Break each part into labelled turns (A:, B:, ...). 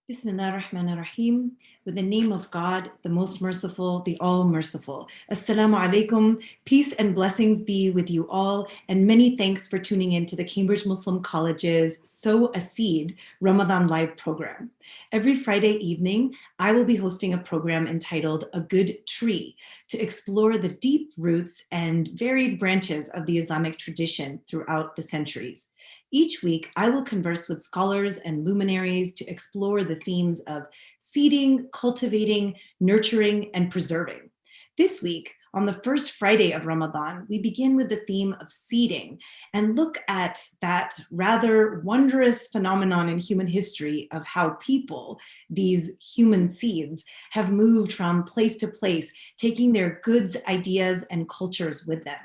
A: Bismillah ar-Rahman ar-Rahim. With the name of God, the most merciful, the all merciful. Assalamu alaikum. Peace and blessings be with you all, and many thanks for tuning in to the Cambridge Muslim College's Sow a Seed Ramadan Live program. Every Friday evening, I will be hosting a program entitled A Good Tree to explore the deep roots and varied branches of the Islamic tradition throughout the centuries. Each week, I will converse with scholars and luminaries to explore the themes of seeding, cultivating, nurturing, and preserving. This week, on the first Friday of Ramadan, we begin with the theme of seeding and look at that rather wondrous phenomenon in human history of how people, these human seeds, have moved from place to place, taking their goods, ideas, and cultures with them.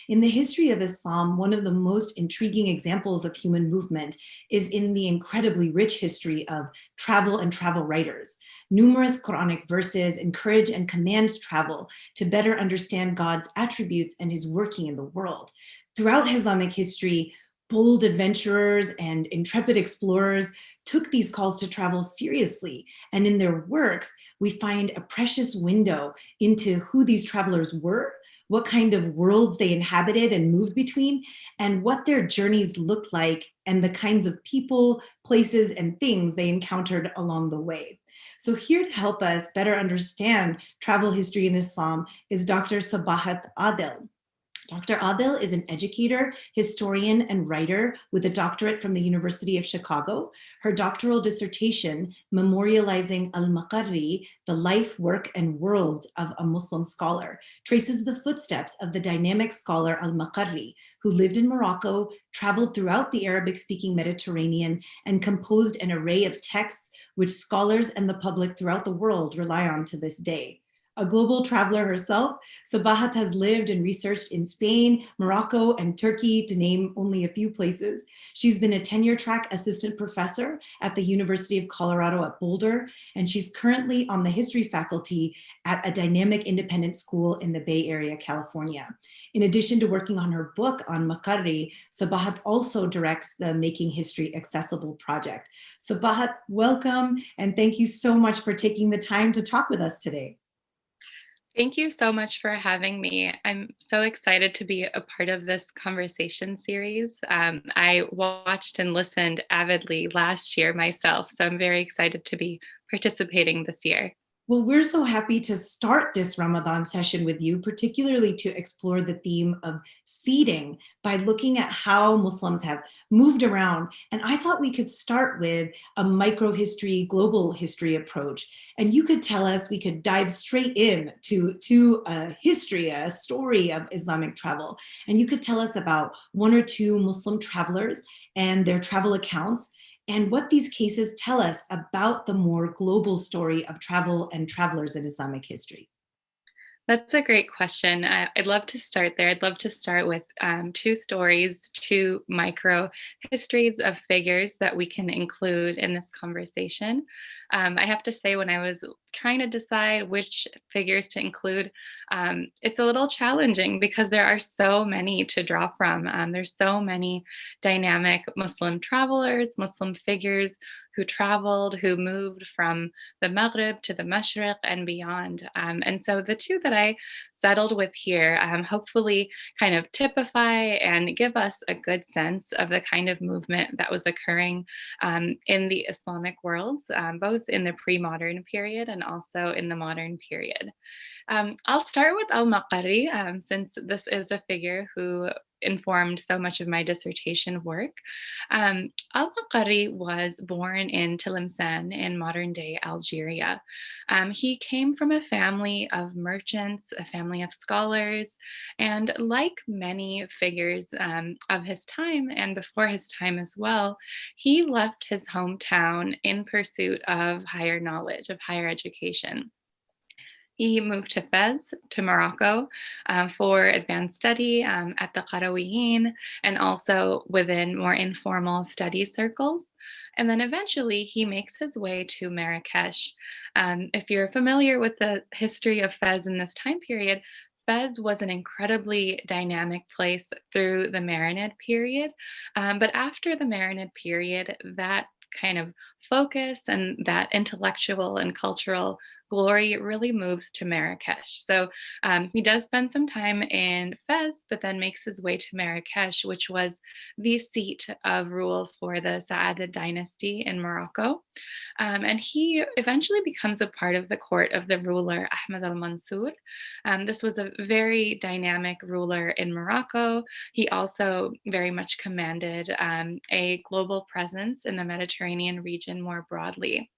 A: In the history of Islam, one of the most intriguing examples of human movement is in the incredibly rich history of travel and travel writers. Numerous Quranic verses encourage and command travel to better understand God's attributes and his working in the world. Throughout Islamic history, bold adventurers and intrepid explorers took these calls to travel seriously, and in their works, we find a precious window into who these travelers were, what kind of worlds they inhabited and moved between, and what their journeys looked like, and the kinds of people, places, and things they encountered along the way. So, here to help us better understand travel history in Islam is Dr. Sabahat Adil. Dr. Adil is an educator, historian, and writer with a doctorate from the University of Chicago. Her doctoral dissertation, memorializing Al-Makbari, the life, work, and worlds of a Muslim scholar, traces the footsteps of the dynamic scholar Al-Makbari, who lived in Morocco, traveled throughout the Arabic-speaking Mediterranean, and composed an array of texts which scholars and the public throughout the world rely on to this day. A global traveler herself, Sabahat has lived and researched in Spain, Morocco, and Turkey, to name only a few places. She's been a tenure-track assistant professor at the University of Colorado at Boulder, and she's currently on the history faculty at a dynamic independent school in the Bay Area, California. In addition to working on her book on Makari, Sabahat also directs the Making History Accessible project. Sabahat, welcome, and thank you so much for taking the time to talk with us today.
B: Thank you so much for having me. I'm so excited to be a part of this conversation series. I watched and listened avidly last year myself, so I'm very excited to be participating this year.
A: Well, we're so happy to start this Ramadan session with you, particularly to explore the theme of seeding by looking at how Muslims have moved around. And I thought we could start with a micro history, global history approach. And you could tell us, we could dive straight in to a history, a story of Islamic travel. And you could tell us about one or two Muslim travelers and their travel accounts, and what these cases tell us about the more global story of travel and travelers in Islamic history.
B: That's a great question. I'd love to start there. I'd love to start with two stories, two micro histories of figures that we can include in this conversation. I have to say, when I was trying to decide which figures to include, it's a little challenging because there are so many to draw from. There's so many dynamic Muslim travelers, Muslim figures who traveled, who moved from the Maghrib to the Mashriq and beyond. And so the two that I settled with here hopefully kind of typify and give us a good sense of the kind of movement that was occurring in the Islamic world, both in the pre-modern period and also in the modern period. I'll start with Al-Makbari, since this is a figure who informed so much of my dissertation work. Al-Makbari was born in Tlemcen in modern day Algeria. He came from a family of merchants, a family of scholars, and like many figures of his time and before his time as well, he left his hometown in pursuit of higher knowledge, of higher education. He moved to Fez, to Morocco, for advanced study at the Qarawiyyin and also within more informal study circles. And then eventually he makes his way to Marrakesh. If you're familiar with the history of Fez in this time period, Fez was an incredibly dynamic place through the Marinid period. But after the Marinid period, that kind of focus and that intellectual and cultural glory really moves to Marrakesh. So he does spend some time in Fez, but then makes his way to Marrakesh, which was the seat of rule for the Saada dynasty in Morocco. And he eventually becomes a part of the court of the ruler Ahmed al-Mansur. This was a very dynamic ruler in Morocco. He also very much commanded a global presence in the Mediterranean region more broadly.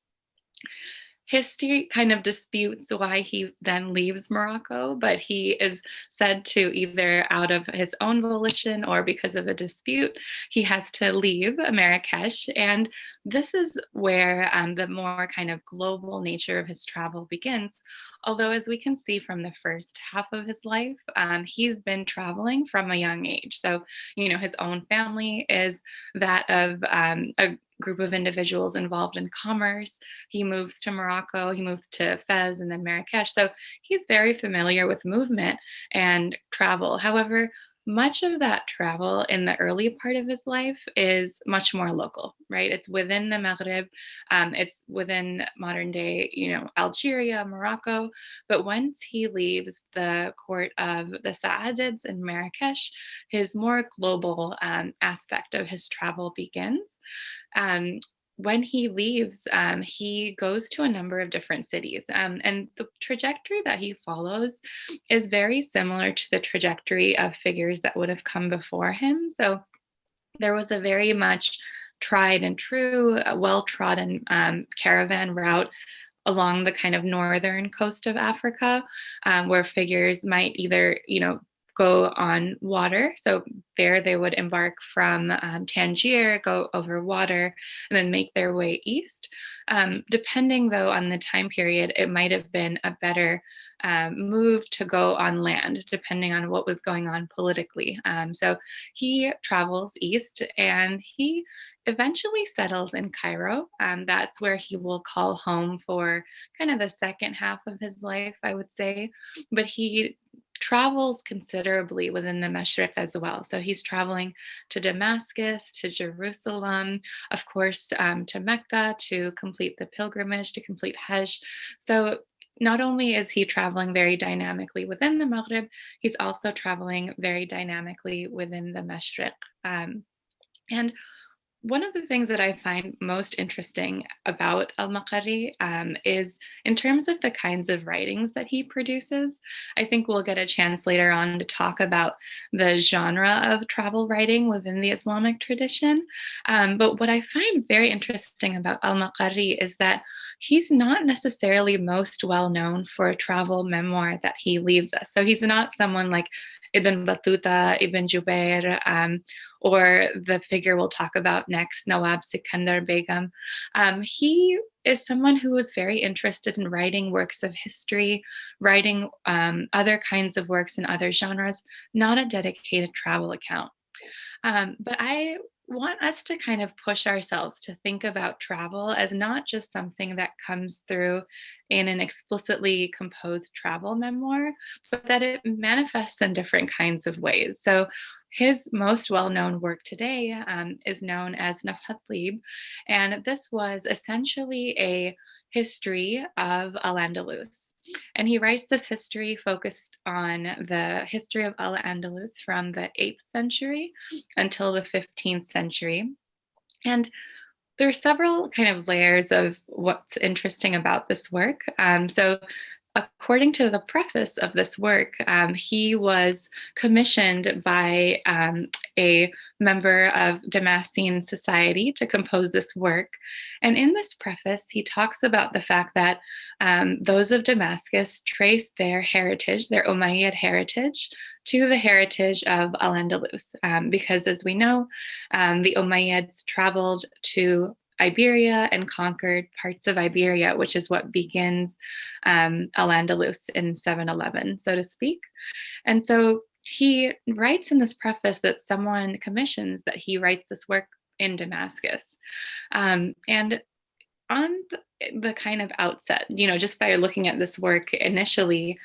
B: History kind of disputes why he then leaves Morocco, but he is said to, either out of his own volition or because of a dispute, he has to leave Marrakesh. And this is where the more kind of global nature of his travel begins. Although, as we can see from the first half of his life, he's been traveling from a young age. So, his own family is that of a group of individuals involved in commerce. He moves to Morocco, he moves to Fez and then Marrakesh. So he's very familiar with movement and travel. However, much of that travel in the early part of his life is much more local, right? It's within the Maghreb, it's within modern day, Algeria, Morocco. But once he leaves the court of the Saadids in Marrakesh, his more global aspect of his travel begins. Um, when he leaves, he goes to a number of different cities. And the trajectory that he follows is very similar to the trajectory of figures that would have come before him. So there was a very much tried and true, well-trodden caravan route along the kind of northern coast of Africa, where figures might either, go on water. So there they would embark from Tangier, go over water, and then make their way east. Depending, though, on the time period, it might have been a better move to go on land, depending on what was going on politically. So he travels east and he eventually settles in Cairo. That's where he will call home for kind of the second half of his life, I would say. But he travels considerably within the Mashriq as well. So he's traveling to Damascus, to Jerusalem, of course, to Mecca to complete the pilgrimage, to complete Hajj. So not only is he traveling very dynamically within the Maghreb, he's also traveling very dynamically within the Mashriq. And one of the things that I find most interesting about Al-Makbari is in terms of the kinds of writings that he produces. I think we'll get a chance later on to talk about the genre of travel writing within the Islamic tradition. But what I find very interesting about Al-Makbari is that he's not necessarily most well known for a travel memoir that he leaves us. So he's not someone like Ibn Battuta, Ibn Jubair, or the figure we'll talk about next, Nawab Sikandar Begum. He is someone who was very interested in writing works of history, writing other kinds of works in other genres, not a dedicated travel account. But I want us to kind of push ourselves to think about travel as not just something that comes through in an explicitly composed travel memoir, but that it manifests in different kinds of ways. So his most well-known work today is known as Nafhat Lib, and this was essentially a history of Al-Andalus. And he writes this history focused on the history of Al-Andalus from the 8th century until the 15th century. And there are several kind of layers of what's interesting about this work. So according to the preface of this work, he was commissioned by a member of Damascene society to compose this work. And in this preface, he talks about the fact that those of Damascus trace their heritage, their Umayyad heritage, to the heritage of Al-Andalus. Because as we know, the Umayyads traveled to Iberia and conquered parts of Iberia, which is what begins Al-Andalus in 711, so to speak. And so he writes in this preface that someone commissions that he writes this work in Damascus. And on the kind of outset, just by looking at this work initially,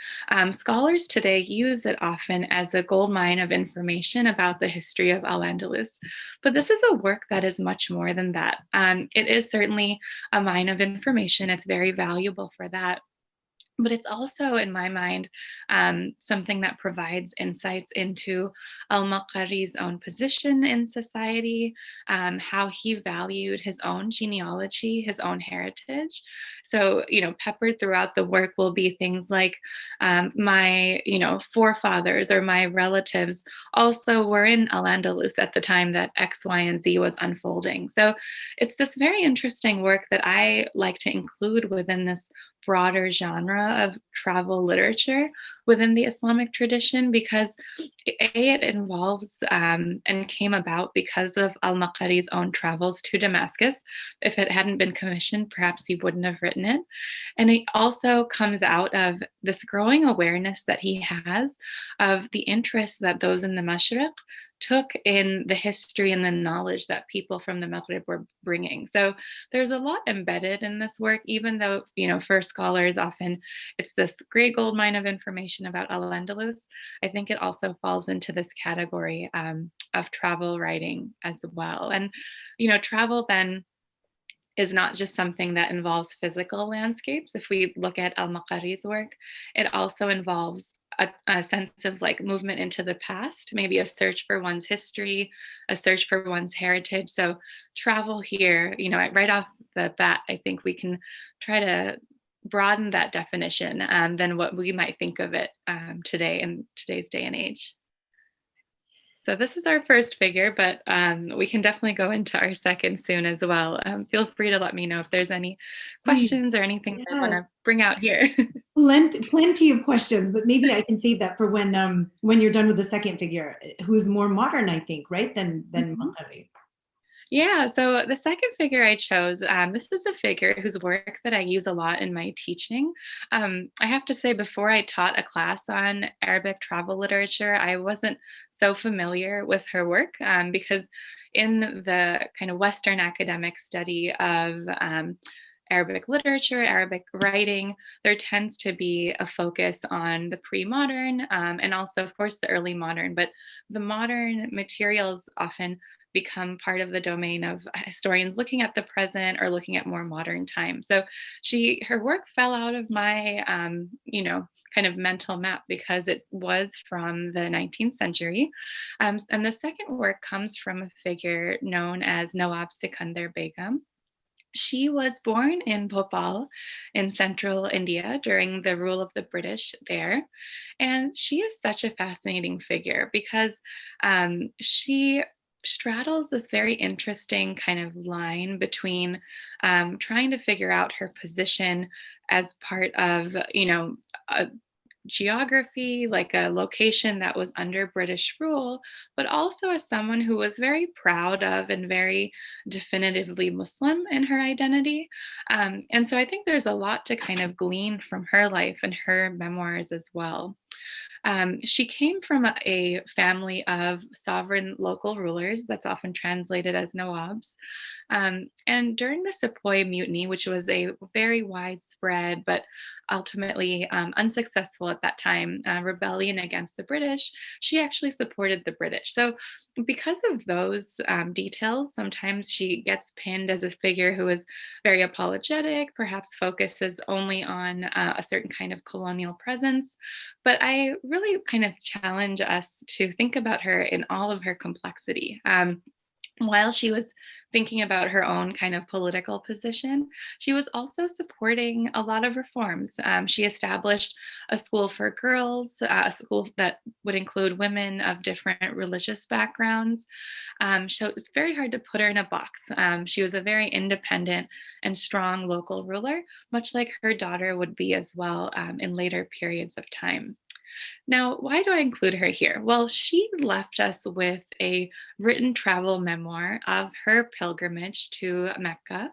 B: scholars today use it often as a goldmine of information about the history of Al-Andalus. But this is a work that is much more than that. It is certainly a mine of information. It's very valuable for that. But it's also, in my mind, something that provides insights into Al-Makbari's own position in society, how he valued his own genealogy, his own heritage. So, peppered throughout the work will be things like my, forefathers or my relatives also were in Al-Andalus at the time that X, Y, and Z was unfolding. So it's this very interesting work that I like to include within this broader genre of travel literature within the Islamic tradition, because it involves and came about because of Al-Makbari's own travels to Damascus. If it hadn't been commissioned, perhaps he wouldn't have written it. And it also comes out of this growing awareness that he has of the interest that those in the Mashriq took in the history and the knowledge that people from the Maghrib were bringing. So there's a lot embedded in this work, even though, for scholars, often it's this great goldmine of information about Al-Andalus. I think it also falls into this category of travel writing as well. And, travel then is not just something that involves physical landscapes. If we look at Al-Makbari's work, it also involves a sense of like movement into the past, maybe a search for one's history, a search for one's heritage. So travel here, right off the bat, I think we can try to broaden that definition than what we might think of it today in today's day and age. So this is our first figure, but we can definitely go into our second soon as well. Feel free to let me know if there's any questions or anything that I want to bring out here.
A: Plenty of questions, but maybe I can save that for when you're done with the second figure, who's more modern, I think, right, than Makbari.
B: Yeah, so the second figure I chose, this is a figure whose work that I use a lot in my teaching. I have to say, before I taught a class on Arabic travel literature, I wasn't so familiar with her work because in the kind of Western academic study of Arabic literature, Arabic writing, there tends to be a focus on the pre-modern and also, of course, the early modern, but the modern materials often become part of the domain of historians looking at the present or looking at more modern times. So her work fell out of my, kind of mental map because it was from the 19th century. And the second work comes from a figure known as Nawab Sikandar Begum. She was born in Bhopal in central India during the rule of the British there. And she is such a fascinating figure because she straddles this very interesting kind of line between trying to figure out her position as part of, a geography, like a location that was under British rule, but also as someone who was very proud of and very definitively Muslim in her identity. And so I think there's a lot to kind of glean from her life and her memoirs as well. She came from a family of sovereign local rulers, that's often translated as Nawabs. And during the Sepoy Mutiny, which was a very widespread but ultimately unsuccessful at that time rebellion against the British, she actually supported the British. So because of those details, sometimes she gets pinned as a figure who is very apologetic, perhaps focuses only on a certain kind of colonial presence. But I really kind of challenge us to think about her in all of her complexity. While she was thinking about her own kind of political position, she was also supporting a lot of reforms. She established a school for girls, a school that would include women of different religious backgrounds. So it's very hard to put her in a box. She was a very independent and strong local ruler, much like her daughter would be as well in later periods of time. Now, why do I include her here? Well, she left us with a written travel memoir of her pilgrimage to Mecca.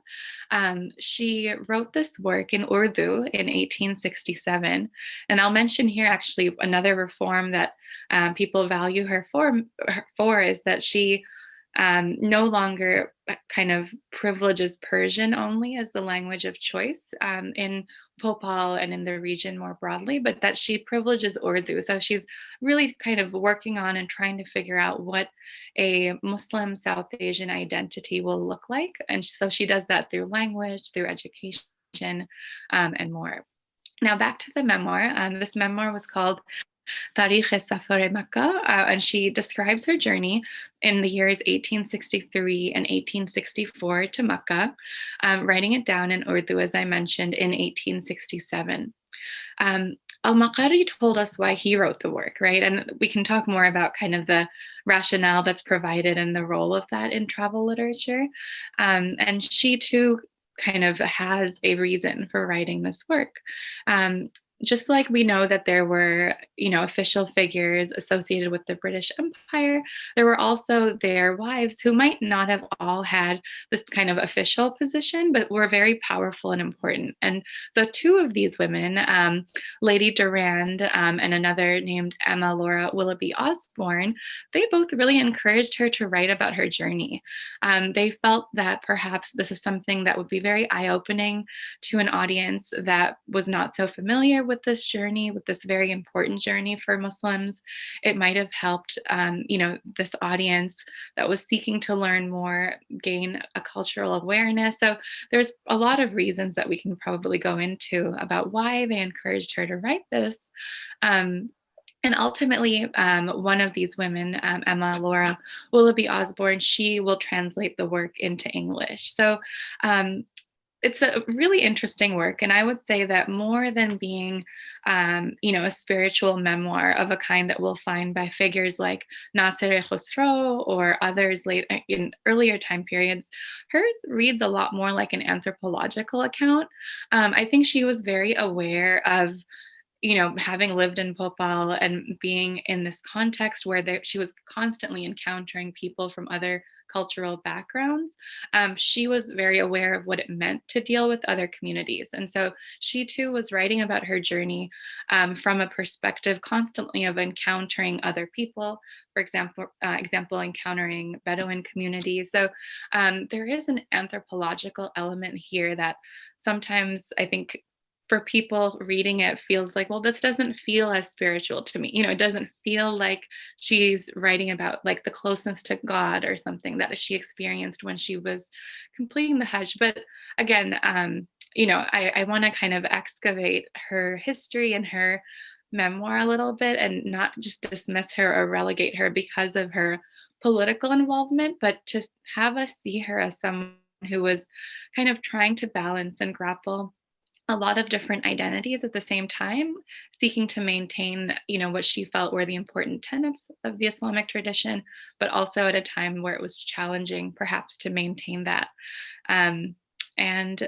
B: She wrote this work in Urdu in 1867. And I'll mention here actually another reform that people value her for is that she no longer kind of privileges Persian only as the language of choice in Bhopal and in the region more broadly, but that she privileges Urdu. So she's really kind of working on and trying to figure out what a Muslim South Asian identity will look like. And so she does that through language, through education, and more. Now back to the memoir. This memoir was called Tarikh Safar Mecca, and she describes her journey in the years 1863 and 1864 to Mecca, writing it down in Urdu, as I mentioned, in 1867. Al-Makbari told us why he wrote the work, right? And we can talk more about kind of the rationale that's provided and the role of that in travel literature. And she too kind of has a reason for writing this work. Just like we know that there were, official figures associated with the British Empire, there were also their wives who might not have all had this kind of official position, but were very powerful and important. And so two of these women, Lady Durand and another named Emma Laura Willoughby Osborne, they both really encouraged her to write about her journey. They felt that perhaps this is something that would be very eye-opening to an audience that was not so familiar with this journey, with this very important journey for Muslims. It might have helped, this audience that was seeking to learn more gain a cultural awareness. So there's a lot of reasons that we can probably go into about why they encouraged her to write this. And ultimately, one of these women, Emma Laura Willoughby Osborne, she will translate the work into English. So it's a really interesting work. And I would say that more than being, a spiritual memoir of a kind that we'll find by figures like Nasir Khosrow or others late in earlier time periods, hers reads a lot more like an anthropological account. I think she was very aware of having lived in Bhopal and being in this context where she was constantly encountering people from other cultural backgrounds, she was very aware of what it meant to deal with other communities. And so she too was writing about her journey from a perspective constantly of encountering other people, for example, encountering Bedouin communities. So there is an anthropological element here that sometimes I think for people reading it feels like, well, this doesn't feel as spiritual to me. It doesn't feel like she's writing about like the closeness to God or something that she experienced when she was completing the Hajj. But again, I want to kind of excavate her history and her memoir a little bit and not just dismiss her or relegate her because of her political involvement, but to have us see her as someone who was kind of trying to balance and grapple a lot of different identities at the same time, seeking to maintain, what she felt were the important tenets of the Islamic tradition, but also at a time where it was challenging, perhaps, to maintain that. And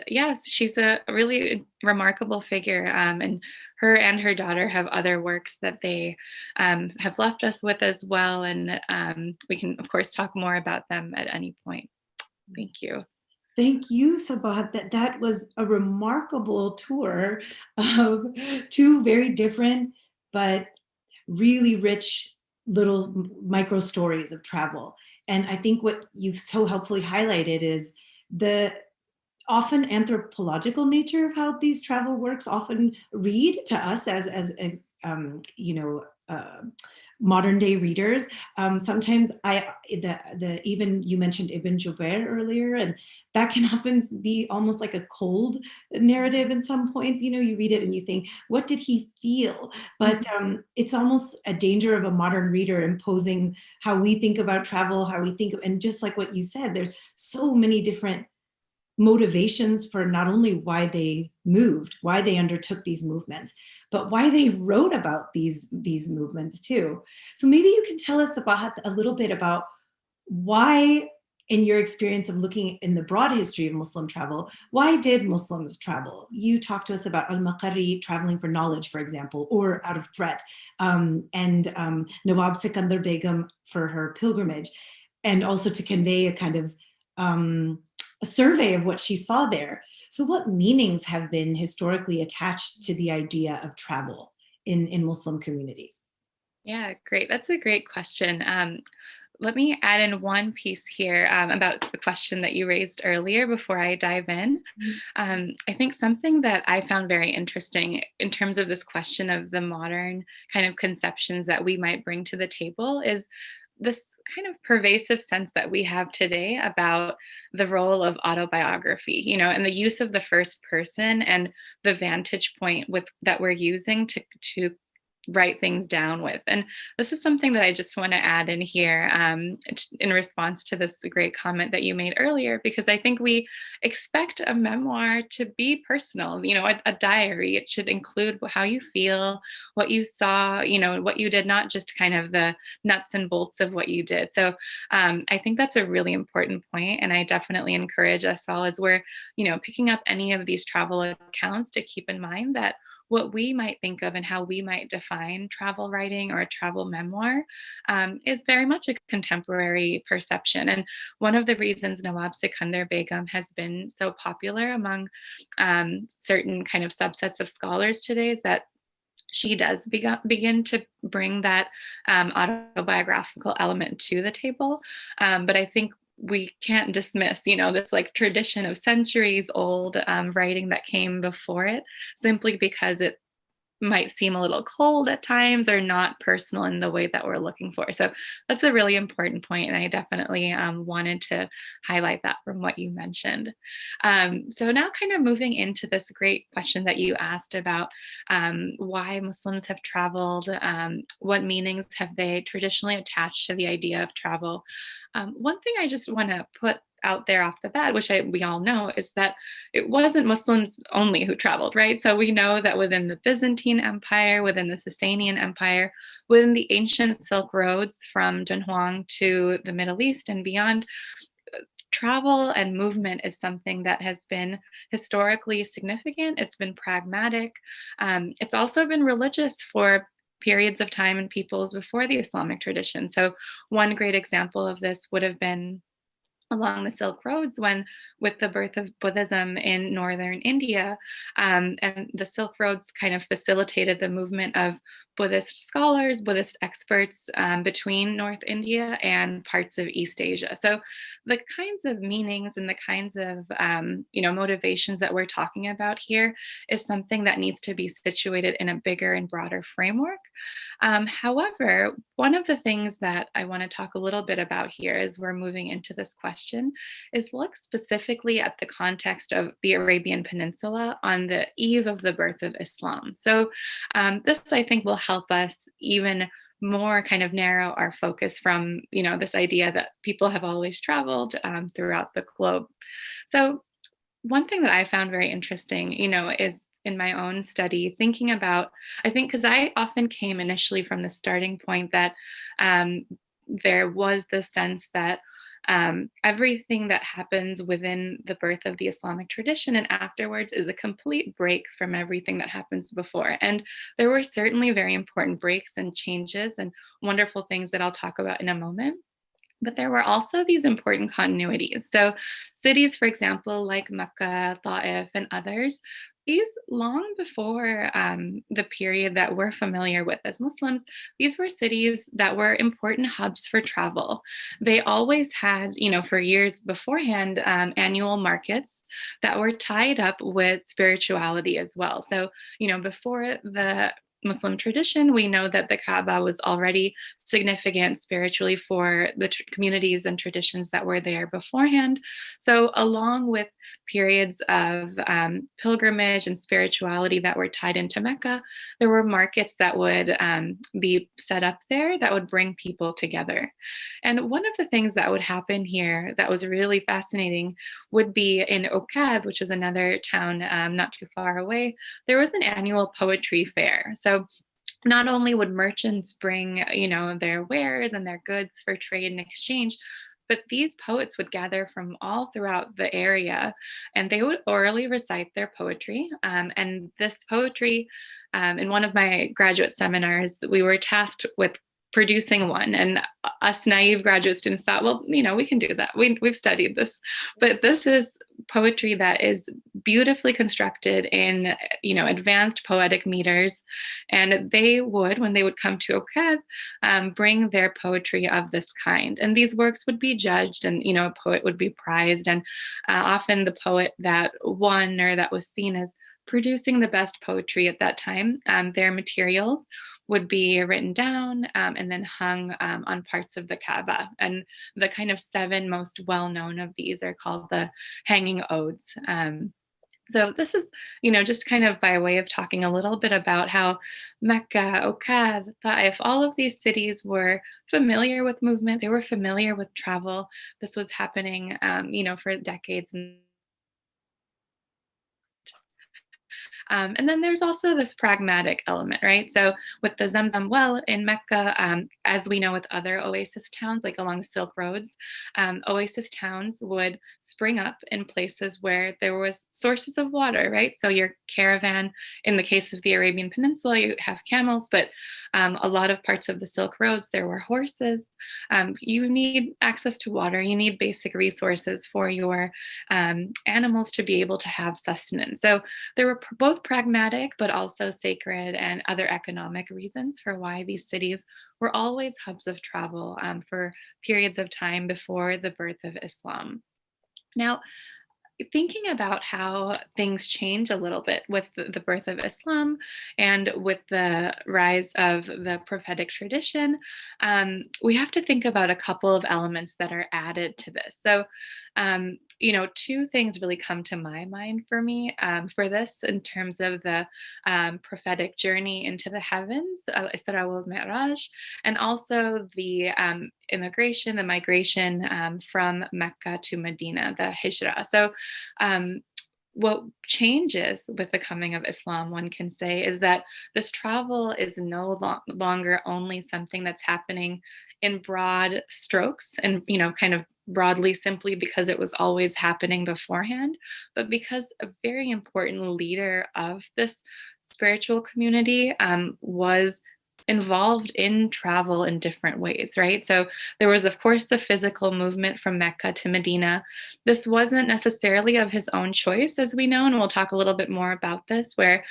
B: yes, she's a really remarkable figure. And her daughter have other works that they have left us with as well. And we can, of course, talk more about them at any point. Thank you.
A: Thank you, Sabahat. That was a remarkable tour of two very different but really rich little micro stories of travel. And I think what you've so helpfully highlighted is the often anthropological nature of how these travel works often read to us as modern day readers. Sometimes even you mentioned Ibn Jubair earlier, and that can often be almost like a cold narrative in some points. You read it and you think, what did he feel? But it's almost a danger of a modern reader imposing how we think about travel, how we think, and just like what you said, there's so many different motivations for not only why they moved, why they undertook these movements, but why they wrote about these movements too. So maybe you can tell us about a little bit about why, in your experience of looking in the broad history of Muslim travel, why did Muslims travel? You talked to us about Al-Makbari traveling for knowledge, for example, or out of threat, and Nawab Sikandar Begum for her pilgrimage, and also to convey a kind of a survey of what she saw there. So what meanings have been historically attached to the idea of travel in Muslim communities?
B: Yeah, great. That's a great question. let me add in one piece here about the question that you raised earlier before I dive in. I think something that I found very interesting in terms of this question of the modern kind of conceptions that we might bring to the table is this kind of pervasive sense that we have today about the role of autobiography, and the use of the first person and the vantage point with that we're using to write things down with. And this is something that I just want to add in here in response to this great comment that you made earlier, because I think we expect a memoir to be personal, a diary. It should include how you feel, what you saw, what you did, not just kind of the nuts and bolts of what you did. So I think that's a really important point. And I definitely encourage us all as we're, picking up any of these travel accounts to keep in mind that what we might think of and how we might define travel writing or a travel memoir is very much a contemporary perception. And one of the reasons Nawab Sikandar Begum has been so popular among certain kind of subsets of scholars today is that she does begin to bring that autobiographical element to the table. But I think we can't dismiss, this like tradition of centuries old writing that came before it, simply because it might seem a little cold at times or not personal in the way that we're looking for. So that's a really important point, and I definitely wanted to highlight that from what you mentioned. So now kind of moving into this great question that you asked about why Muslims have traveled, what meanings have they traditionally attached to the idea of travel. One thing I just want to put out there off the bat, which we all know, is that it wasn't Muslims only who traveled, right? So we know that within the Byzantine Empire, within the Sasanian Empire, within the ancient Silk Roads from Dunhuang to the Middle East and beyond, travel and movement is something that has been historically significant. It's been pragmatic. It's also been religious for periods of time in peoples before the Islamic tradition. So one great example of this would have been along the Silk Roads when, with the birth of Buddhism in northern India, and the Silk Roads kind of facilitated the movement of Buddhist scholars, Buddhist experts between North India and parts of East Asia. So the kinds of meanings and the kinds of motivations that we're talking about here is something that needs to be situated in a bigger and broader framework. However, one of the things that I want to talk a little bit about here as we're moving into this question is look specifically at the context of the Arabian Peninsula on the eve of the birth of Islam. So this, I think, will help us even more kind of narrow our focus from, this idea that people have always traveled throughout the globe. So one thing that I found very interesting, is in my own study, thinking about, I think, because I often came initially from the starting point that there was the sense that everything that happens within the birth of the Islamic tradition and afterwards is a complete break from everything that happens before. And there were certainly very important breaks and changes and wonderful things that I'll talk about in a moment. But there were also these important continuities. So cities, for example, like Mecca, Ta'if, and others, these long before the period that we're familiar with as Muslims, these were cities that were important hubs for travel. They always had, for years beforehand, annual markets that were tied up with spirituality as well. So, before the Muslim tradition, we know that the Kaaba was already significant spiritually for the communities and traditions that were there beforehand. So along with periods of pilgrimage and spirituality that were tied into Mecca, there were markets that would be set up there that would bring people together. And one of the things that would happen here that was really fascinating would be in Okad, which is another town not too far away, there was an annual poetry fair. So not only would merchants bring, their wares and their goods for trade and exchange, but these poets would gather from all throughout the area and they would orally recite their poetry. And this poetry, in one of my graduate seminars, we were tasked with producing one, and us naive graduate students thought, well, we can do that. We've studied this, but this is poetry that is beautifully constructed in, advanced poetic meters. And they would, when they would come to Oked, bring their poetry of this kind. And these works would be judged, and, a poet would be prized. And often the poet that won, or that was seen as producing the best poetry at that time, their materials would be written down and then hung on parts of the Kaaba. And the kind of 7 most well-known of these are called the Hanging Odes. So this is, just kind of by way of talking a little bit about how Mecca, Okad, Ta'if, all of these cities were familiar with movement. They were familiar with travel. This was happening, for decades. And then there's also this pragmatic element, right? So with the Zamzam well in Mecca, as we know with other oasis towns, like along the Silk Roads, oasis towns would spring up in places where there was sources of water, right? So your caravan, in the case of the Arabian Peninsula, you have camels, but a lot of parts of the Silk Roads, there were horses. You need access to water. You need basic resources for your animals to be able to have sustenance. So there were both pragmatic, but also sacred and other economic reasons for why these cities were always hubs of travel for periods of time before the birth of Islam. Now, thinking about how things change a little bit with the birth of Islam and with the rise of the prophetic tradition, we have to think about a couple of elements that are added to this. So, 2 things really come to my mind for me for this in terms of the prophetic journey into the heavens, Al-Isra wal-Mi'raj, and also the the migration from Mecca to Medina, the Hijra. So what changes with the coming of Islam, one can say, is that this travel is no longer only something that's happening in broad strokes and, kind of broadly simply because it was always happening beforehand, but because a very important leader of this spiritual community was involved in travel in different ways, right? So there was, of course, the physical movement from Mecca to Medina. This wasn't necessarily of his own choice, as we know, and we'll talk a little bit more about this, where,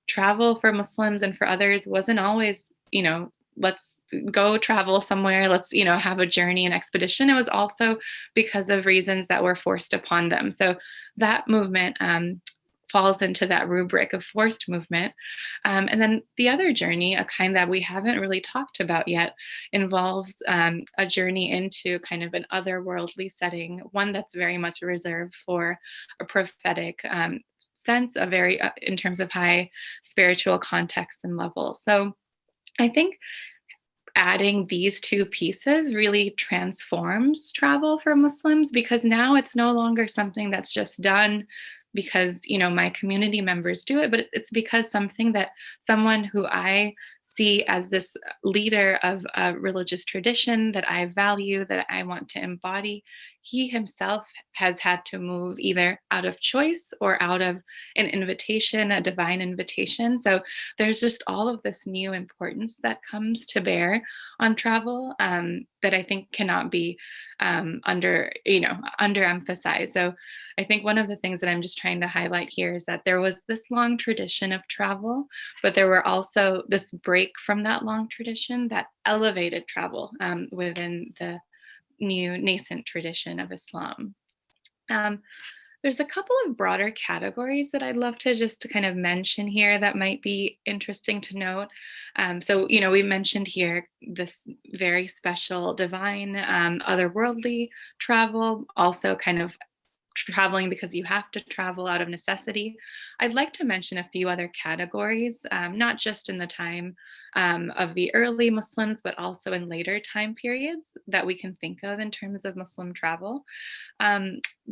B: travel for Muslims and for others wasn't always, let's go travel somewhere, let's, have a journey and expedition. It was also because of reasons that were forced upon them. So that movement falls into that rubric of forced movement. And then the other journey, a kind that we haven't really talked about yet, involves a journey into kind of an otherworldly setting, one that's very much reserved for a prophetic sense, a very, in terms of high spiritual context and level. So I think adding these 2 pieces really transforms travel for Muslims, because now it's no longer something that's just done because, my community members do it, but it's because something that someone who I see as this leader of a religious tradition that I value, that I want to embody, he himself has had to move either out of choice or out of an invitation, a divine invitation. So there's just all of this new importance that comes to bear on travel that I think cannot be underemphasized. So I think one of the things that I'm just trying to highlight here is that there was this long tradition of travel, but there were also this break from that long tradition that elevated travel within the new nascent tradition of Islam. There's a couple of broader categories that I'd love to just to kind of mention here that might be interesting to note. So, we mentioned here this very special divine, otherworldly travel, also kind of traveling because you have to travel out of necessity. I'd like to mention a few other categories, not just in the time of the early Muslims, but also in later time periods that we can think of in terms of Muslim travel.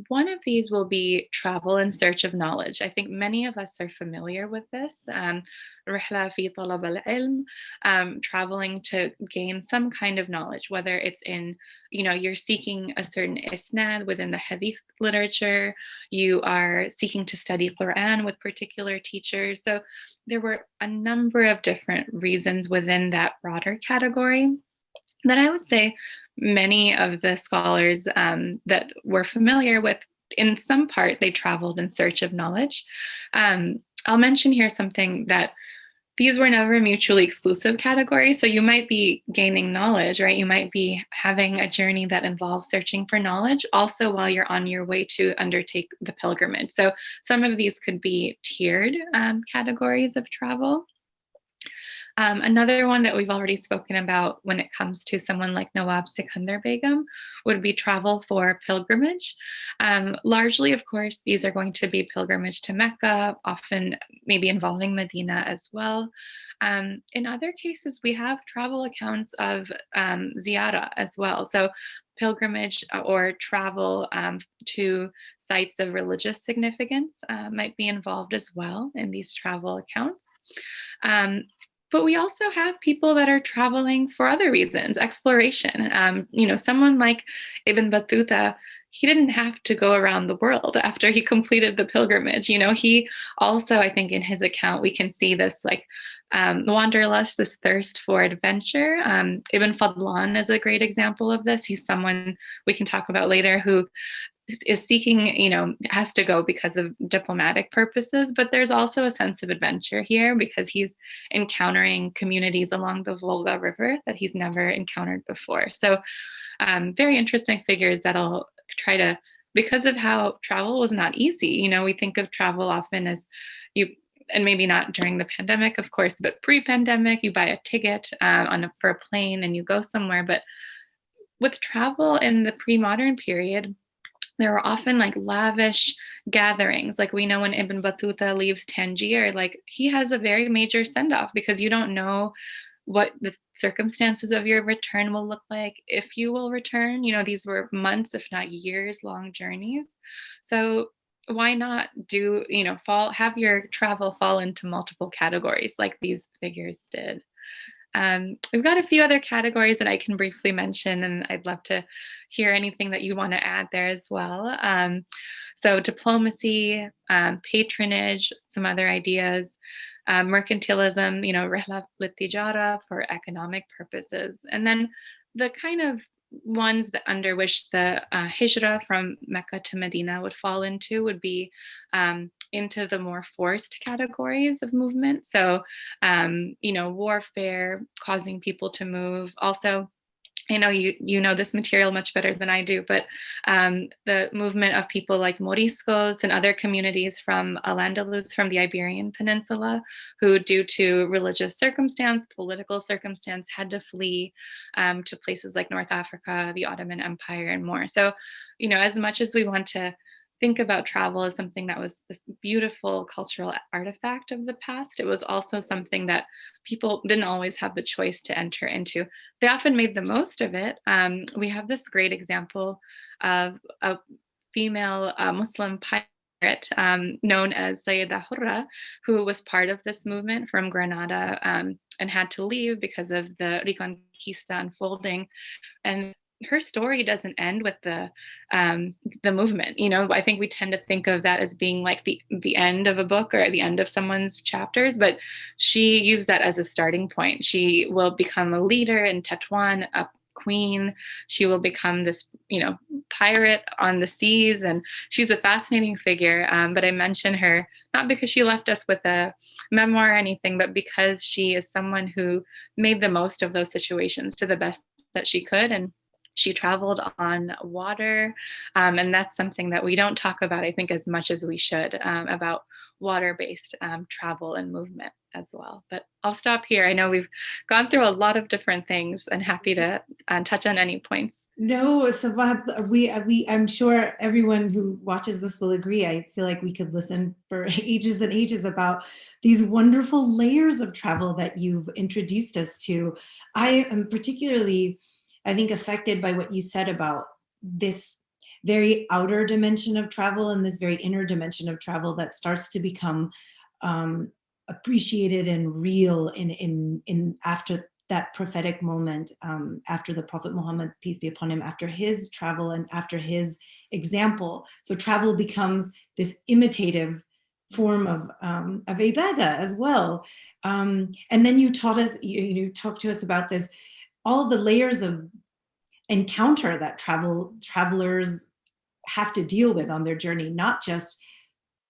B: One of these will be travel in search of knowledge. I think many of us are familiar with this. رحلة في طلب العلم, traveling to gain some kind of knowledge, whether it's in, you're seeking a certain isnad within the hadith literature, you are seeking to study Quran with particular teachers. So there were a number of different reasons within that broader category that I would say many of the scholars that were familiar with in some part, they traveled in search of knowledge. I'll mention here something that these were never mutually exclusive categories. So you might be gaining knowledge, right? You might be having a journey that involves searching for knowledge also while you're on your way to undertake the pilgrimage. So some of these could be tiered categories of travel. Another one that we've already spoken about when it comes to someone like Nawab Sikandar Begum would be travel for pilgrimage. Largely, of course, these are going to be pilgrimage to Mecca, often maybe involving Medina as well. In other cases, we have travel accounts of ziyarah as well. So pilgrimage or travel to sites of religious significance might be involved as well in these travel accounts. But we also have people that are traveling for other reasons, exploration. Someone like Ibn Battuta, he didn't have to go around the world after he completed the pilgrimage. He also, I think in his account, we can see this like wanderlust, this thirst for adventure. Ibn Fadlan is a great example of this. He's someone we can talk about later who is seeking, has to go because of diplomatic purposes, but there's also a sense of adventure here because he's encountering communities along the Volga River that he's never encountered before. So very interesting figures that'll try to, because of how travel was not easy, we think of travel often as and maybe not during the pandemic, of course, but pre-pandemic, you buy a ticket for a plane and you go somewhere. But with travel in the pre-modern period, there were often like lavish gatherings. Like we know when Ibn Battuta leaves Tangier, like he has a very major send-off because you don't know what the circumstances of your return will look like, if you will return. These were months, if not years long journeys. So why not have your travel fall into multiple categories like these figures did? We've got a few other categories that I can briefly mention, and I'd love to hear anything that you want to add there as well. So diplomacy, patronage, some other ideas, mercantilism, rihla lit-tijara for economic purposes. And then the kind of ones that under which the hijrah from Mecca to Medina would fall into would be into the more forced categories of movement. So, warfare, causing people to move. Also, I know you know this material much better than I do, but the movement of people like Moriscos and other communities from Al-Andalus, from the Iberian Peninsula, who due to religious circumstance, political circumstance, had to flee to places like North Africa, the Ottoman Empire, and more. So, as much as we want to think about travel as something that was this beautiful cultural artifact of the past, it was also something that people didn't always have the choice to enter into. They often made the most of it. We have this great example of a female Muslim pirate known as Sayyida Hurra, who was part of this movement from Granada and had to leave because of the Reconquista unfolding. And her story doesn't end with the movement. I think we tend to think of that as being like the end of a book or the end of someone's chapters, but she used that as a starting point. She will become a leader in Tetuan, a queen. She will become this, pirate on the seas, and she's a fascinating figure. But I mention her not because she left us with a memoir or anything, but because she is someone who made the most of those situations to the best that she could. And she traveled on water, and that's something that we don't talk about, I think, as much as we should, about water-based travel and movement as well. But I'll stop here. I know we've gone through a lot of different things, and happy to touch on any points.
A: No, Sabahat, I'm sure everyone who watches this will agree. I feel like we could listen for ages and ages about these wonderful layers of travel that you've introduced us to. I am particularly, I think, affected by what you said about this very outer dimension of travel and this very inner dimension of travel that starts to become appreciated and real in after that prophetic moment, after the Prophet Muhammad, peace be upon him, after his travel and after his example. So travel becomes this imitative form of ibadah as well. And then you taught us, you talked to us about this, all the layers of encounter that travelers have to deal with on their journey, not just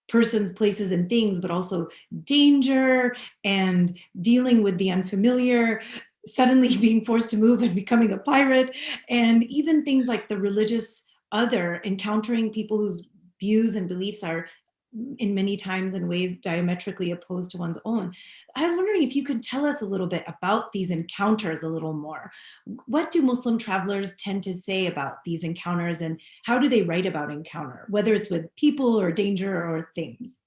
A: persons, places, and things, but also danger and dealing with the unfamiliar, suddenly being forced to move and becoming a pirate, and even things like the religious other, encountering people whose views and beliefs are in many times and ways diametrically opposed to one's own. I was wondering if you could tell us a little bit about these encounters a little more. What do Muslim travelers tend to say about these encounters, and how do they write about encounter, whether it's with people or danger or things?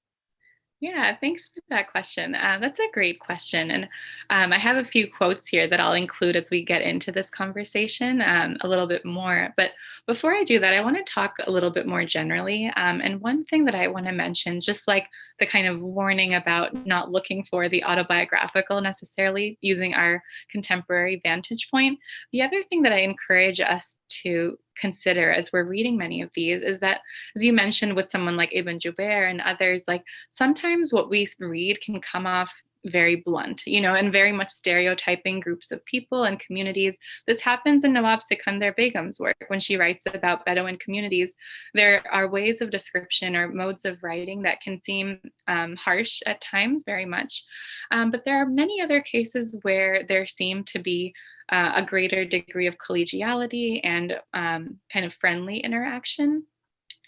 B: Yeah, thanks for that question. That's a great question. And I have a few quotes here that I'll include as we get into this conversation a little bit more. But before I do that, I want to talk a little bit more generally. And one thing that I want to mention, just like the kind of warning about not looking for the autobiographical necessarily using our contemporary vantage point, the other thing that I encourage us to consider as we're reading many of these is that, as you mentioned with someone like Ibn Jubair and others, like sometimes what we read can come off very blunt, and very much stereotyping groups of people and communities. This happens in Nawab Sikandar Begum's work when she writes about Bedouin communities. There are ways of description or modes of writing that can seem harsh at times, very much. But there are many other cases where there seem to be a greater degree of collegiality and kind of friendly interaction.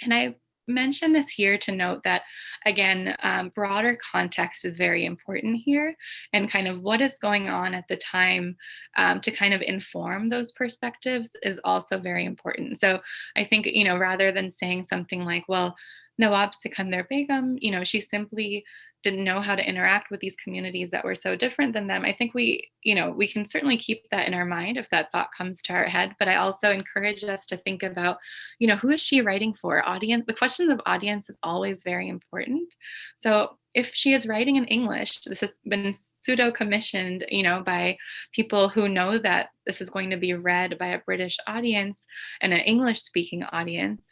B: And I mention this here to note that, again, broader context is very important here, and kind of what is going on at the time to kind of inform those perspectives is also very important. So I think, rather than saying something like, well, Nawab Sikandar Begum, she simply didn't know how to interact with these communities that were so different than them. I think we can certainly keep that in our mind if that thought comes to our head. But I also encourage us to think about, who is she writing for? Audience. The question of audience is always very important. So if she is writing in English, this has been pseudo commissioned, by people who know that this is going to be read by a British audience and an English speaking audience.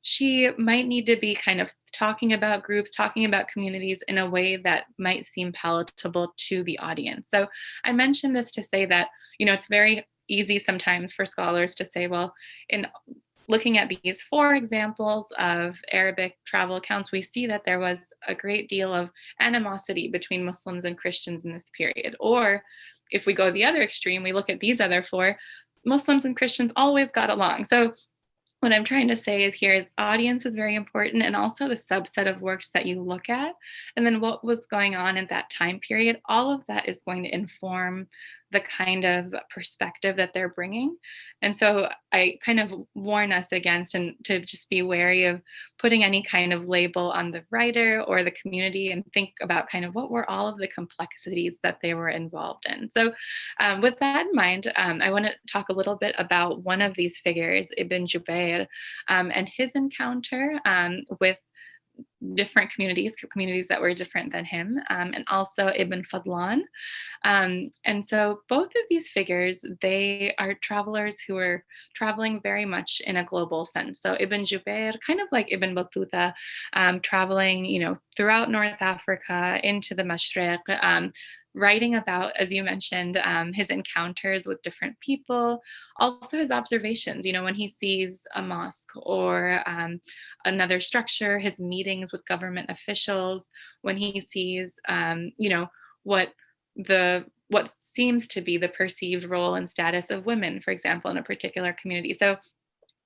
B: She might need to be kind of talking about groups, talking about communities in a way that might seem palatable to the audience. So I mentioned this to say that, it's very easy sometimes for scholars to say, well, in looking at these 4 examples of Arabic travel accounts, we see that there was a great deal of animosity between Muslims and Christians in this period. Or if we go the other extreme, we look at these other 4, Muslims and Christians always got along. So what I'm trying to say is audience is very important, and also the subset of works that you look at, and then what was going on in that time period. All of that is going to inform the kind of perspective that they're bringing. And so I kind of warn us against and to just be wary of putting any kind of label on the writer or the community, and think about kind of what were all of the complexities that they were involved in. So with that in mind, I want to talk a little bit about one of these figures, Ibn Jubair, and his encounter with different communities that were different than him, and also Ibn Fadlan. And so both of these figures, they are travelers who are traveling very much in a global sense. So Ibn Jubair, kind of like Ibn Battuta, traveling, throughout North Africa into the Mashriq, writing about, as you mentioned, his encounters with different people, also his observations, when he sees a mosque or another structure, his meetings with government officials, when he sees, what seems to be the perceived role and status of women, for example, in a particular community. So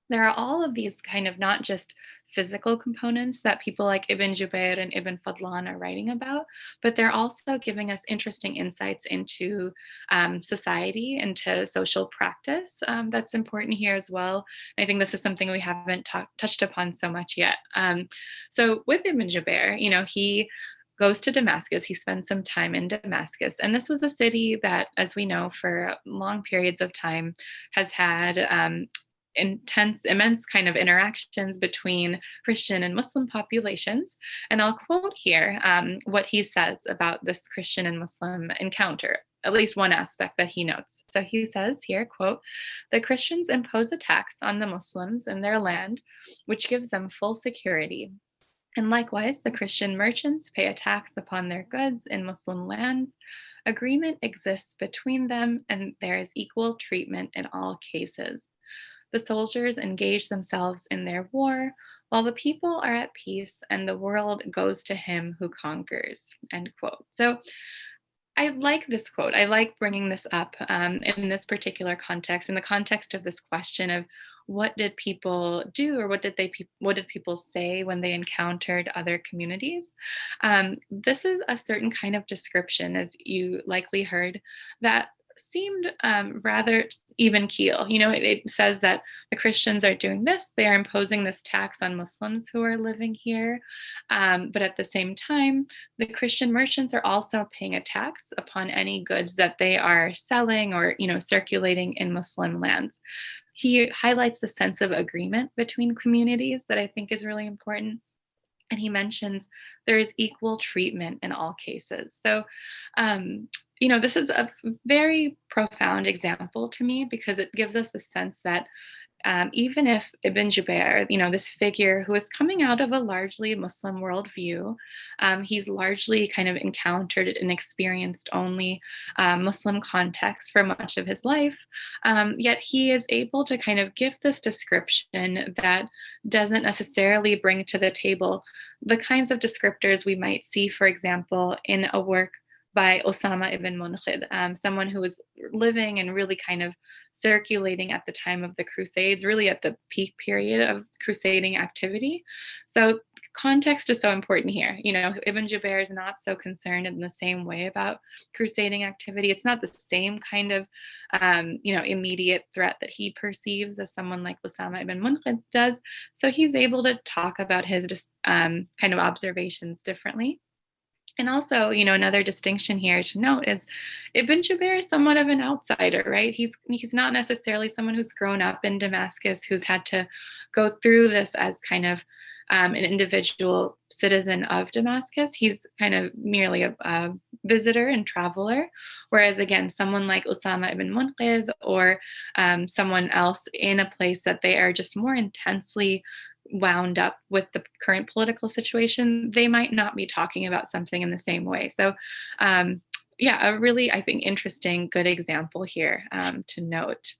B: there are all of these kind of not just physical components that people like Ibn Jubair and Ibn Fadlan are writing about, but they're also giving us interesting insights into society, into social practice. That's important here as well. I think this is something we haven't touched upon so much yet. So with Ibn Jubair, he goes to Damascus. He spends some time in Damascus. And this was a city that, as we know, for long periods of time has had immense kind of interactions between Christian and Muslim populations. And I'll quote here what he says about this Christian and Muslim encounter, at least one aspect that he notes. So he says here, quote, "The Christians impose a tax on the Muslims in their land, which gives them full security. And likewise, the Christian merchants pay a tax upon their goods in Muslim lands. Agreement exists between them, and there is equal treatment in all cases." The soldiers engage themselves in their war, while the people are at peace and the world goes to him who conquers, end quote. So I like this quote. I like bringing this up in this particular context, in the context of this question of what did people do, or what did people say when they encountered other communities? This is a certain kind of description, as you likely heard, that seemed rather even keel. It says that the Christians are doing this; they are imposing this tax on Muslims who are living here, but at the same time, the Christian merchants are also paying a tax upon any goods that they are selling or, circulating in Muslim lands. He highlights the sense of agreement between communities that I think is really important. And he mentions there is equal treatment in all cases. So, this is a very profound example to me because it gives us the sense that even if Ibn Jubair, this figure who is coming out of a largely Muslim worldview, he's largely kind of encountered and experienced only Muslim context for much of his life, yet he is able to kind of give this description that doesn't necessarily bring to the table the kinds of descriptors we might see, for example, in a work by Osama ibn Munqidh, someone who was living and really kind of circulating at the time of the Crusades, really at the peak period of crusading activity. So context is so important here. Ibn Jubair is not so concerned in the same way about crusading activity. It's not the same kind of, immediate threat that he perceives as someone like Osama ibn Munqidh does. So he's able to talk about his kind of observations differently. And also, another distinction here to note is Ibn Jubair is somewhat of an outsider, right? He's not necessarily someone who's grown up in Damascus, who's had to go through this as kind of an individual citizen of Damascus. He's kind of merely a visitor and traveler. Whereas, again, someone like Osama ibn Munqidh or someone else in a place that they are just more intensely wound up with the current political situation, they might not be talking about something in the same way. So, a really, I think, interesting, good example here to note.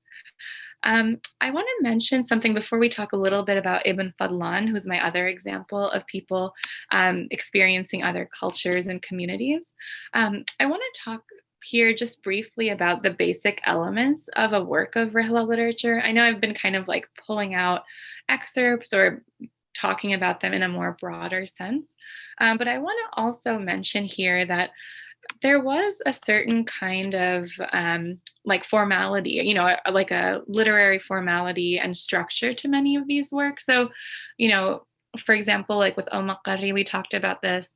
B: I want to mention something before we talk a little bit about Ibn Fadlan, who's my other example of people experiencing other cultures and communities. I want to talk here just briefly about the basic elements of a work of Rihla literature. I know I've been kind of like pulling out excerpts or talking about them in a more broader sense, but I want to also mention here that there was a certain kind of like formality, like a literary formality and structure to many of these works. So, for example, like with Al-Makbari, we talked about this,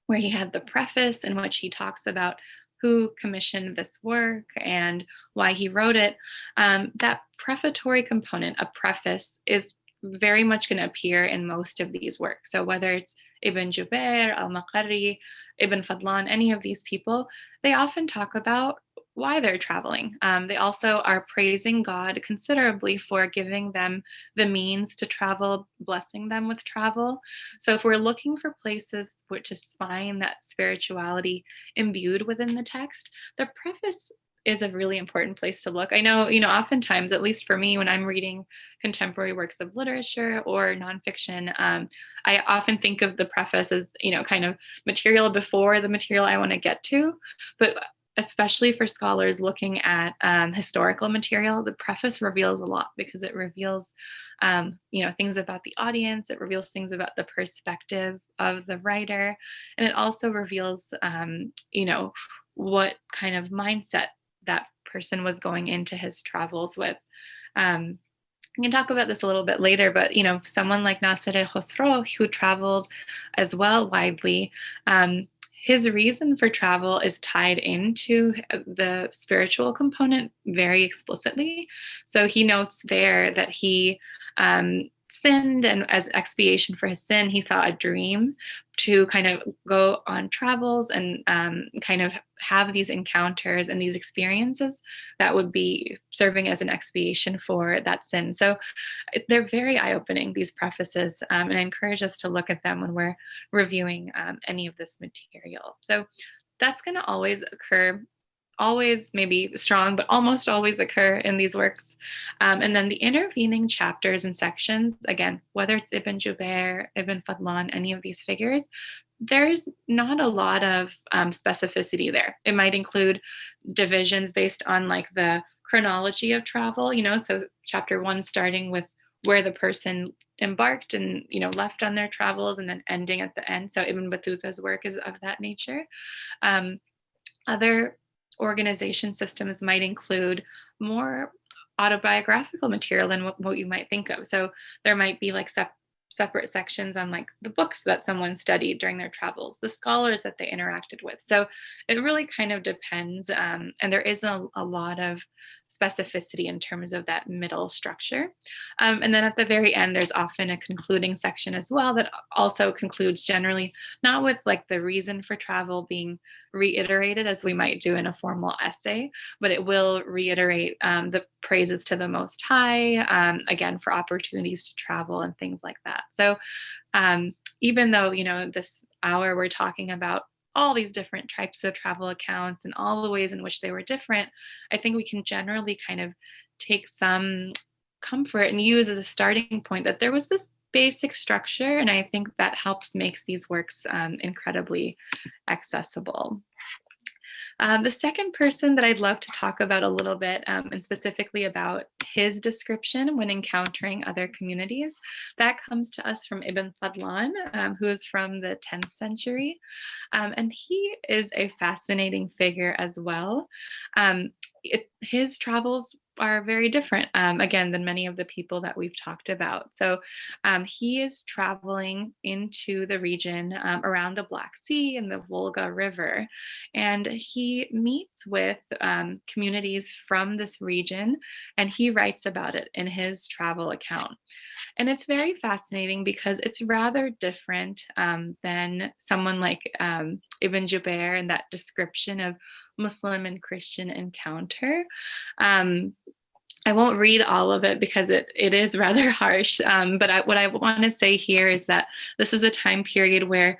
B: where he had the preface in which he talks about who commissioned this work and why he wrote it. That prefatory component, a preface, is very much going to appear in most of these works. So whether it's Ibn Jubair, Al-Makbari, Ibn Fadlan, any of these people, they often talk about why they're traveling. They also are praising God considerably for giving them the means to travel, blessing them with travel. So if we're looking for places which is find that spirituality imbued within the text, the preface is a really important place to look. I know, oftentimes, at least for me, when I'm reading contemporary works of literature or nonfiction, I often think of the preface as, kind of material before the material I want to get to. But especially for scholars looking at historical material, the preface reveals a lot because it reveals, things about the audience. It reveals things about the perspective of the writer. And it also reveals, what kind of mindset that person was going into his travels with. We can talk about this a little bit later, but someone like Nasir al-Khosrow, who traveled as well widely, his reason for travel is tied into the spiritual component very explicitly. So he notes there that he sinned, and as expiation for his sin, he saw a dream to kind of go on travels and kind of have these encounters and these experiences that would be serving as an expiation for that sin. So they're very eye-opening, these prefaces, and I encourage us to look at them when we're reviewing any of this material. So that's going to always occur always maybe strong, but almost always occur in these works. And then the intervening chapters and sections, again, whether it's Ibn Jubair, Ibn Fadlan, any of these figures, there's not a lot of specificity there. It might include divisions based on like the chronology of travel, so chapter 1 starting with where the person embarked and left on their travels, and then ending at the end. So Ibn Battuta's work is of that nature. Other organization systems might include more autobiographical material than what you might think of. So there might be like separate sections on like the books that someone studied during their travels, the scholars that they interacted with. So it really kind of depends. And there isn't a lot of specificity in terms of that middle structure. And then at the very end, there's often a concluding section as well that also concludes generally not with like the reason for travel being reiterated as we might do in a formal essay, but it will reiterate the praises to the Most High, again, for opportunities to travel and things like that. So even though, this hour we're talking about all these different types of travel accounts and all the ways in which they were different, I think we can generally kind of take some comfort and use as a starting point that there was this basic structure, and I think that helps makes these works incredibly accessible. The second person that I'd love to talk about a little bit, and specifically about his description when encountering other communities, that comes to us from Ibn Fadlan, who is from the 10th century. And he is a fascinating figure as well. His travels are very different, again, than many of the people that we've talked about. So he is traveling into the region around the Black Sea and the Volga River, and he meets with communities from this region, and he writes about it in his travel account. And it's very fascinating because it's rather different than someone like Ibn Jubair and that description of Muslim and Christian encounter. I won't read all of it because it is rather harsh, but what I want to say here is that this is a time period where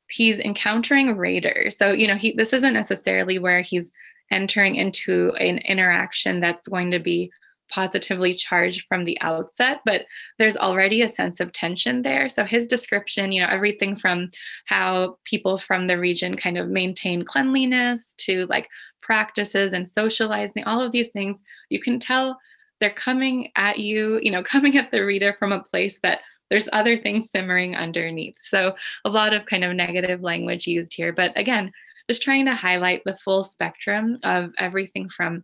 B: he's encountering raiders. So, this isn't necessarily where he's entering into an interaction that's going to be positively charged from the outset, but there's already a sense of tension there. So his description, everything from how people from the region kind of maintain cleanliness to like practices and socializing, all of these things, you can tell they're coming at you, coming at the reader from a place that there's other things simmering underneath. So a lot of kind of negative language used here, but again, just trying to highlight the full spectrum of everything from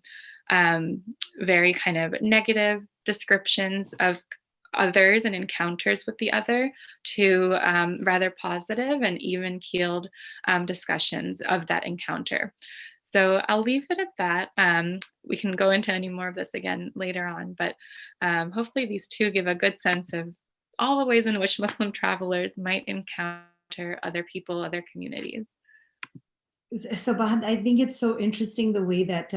B: very kind of negative descriptions of others and encounters with the other to rather positive and even-keeled discussions of that encounter. So I'll leave it at that. We can go into any more of this again later on, but hopefully these two give a good sense of all the ways in which Muslim travelers might encounter other people, other communities.
A: Sabahat, I think it's so interesting the way that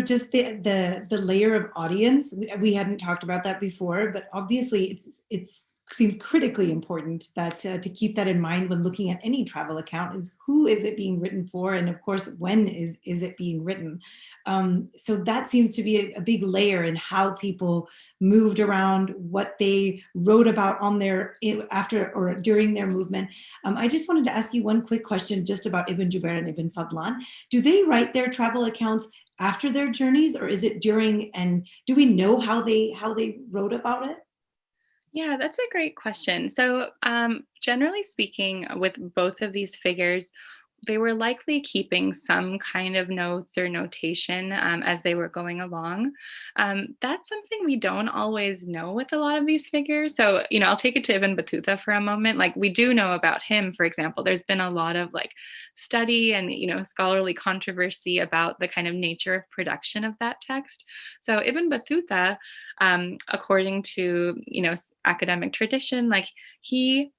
A: just the layer of audience. We hadn't talked about that before, but obviously it's seems critically important that to keep that in mind when looking at any travel account is who is it being written for, and of course when is it being written. So that seems to be a big layer in how people moved around, what they wrote about on their after or during their movement. I just wanted to ask you one quick question just about Ibn Jubair and Ibn Fadlan. Do they write their travel accounts after their journeys, or is it during, and do we know how they wrote about it?
B: Yeah, that's a great question. So, generally speaking, with both of these figures, they were likely keeping some kind of notes or notation as they were going along. That's something we don't always know with a lot of these figures. So, I'll take it to Ibn Battuta for a moment. Like, we do know about him, for example. There's been a lot of like study and, scholarly controversy about the kind of nature of production of that text. So Ibn Battuta, according to, academic tradition, like he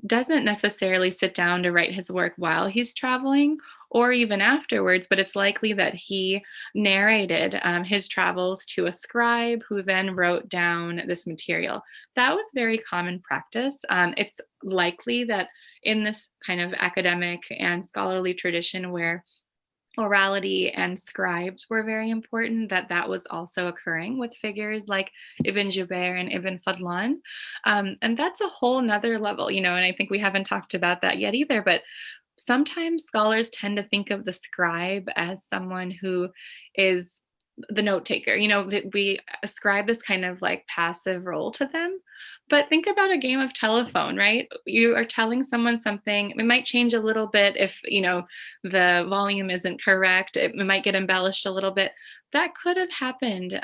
B: doesn't necessarily sit down to write his work while he's traveling or even afterwards, but it's likely that he narrated his travels to a scribe who then wrote down this material. That was very common practice. It's likely that in this kind of academic and scholarly tradition where orality and scribes were very important, that was also occurring with figures like Ibn Jubair and Ibn Fadlan. And that's a whole nother level, and I think we haven't talked about that yet either, but sometimes scholars tend to think of the scribe as someone who is the note taker. That we ascribe this kind of like passive role to them. But think about a game of telephone, right? You are telling someone something. It might change a little bit if, the volume isn't correct. It might get embellished a little bit. That could have happened,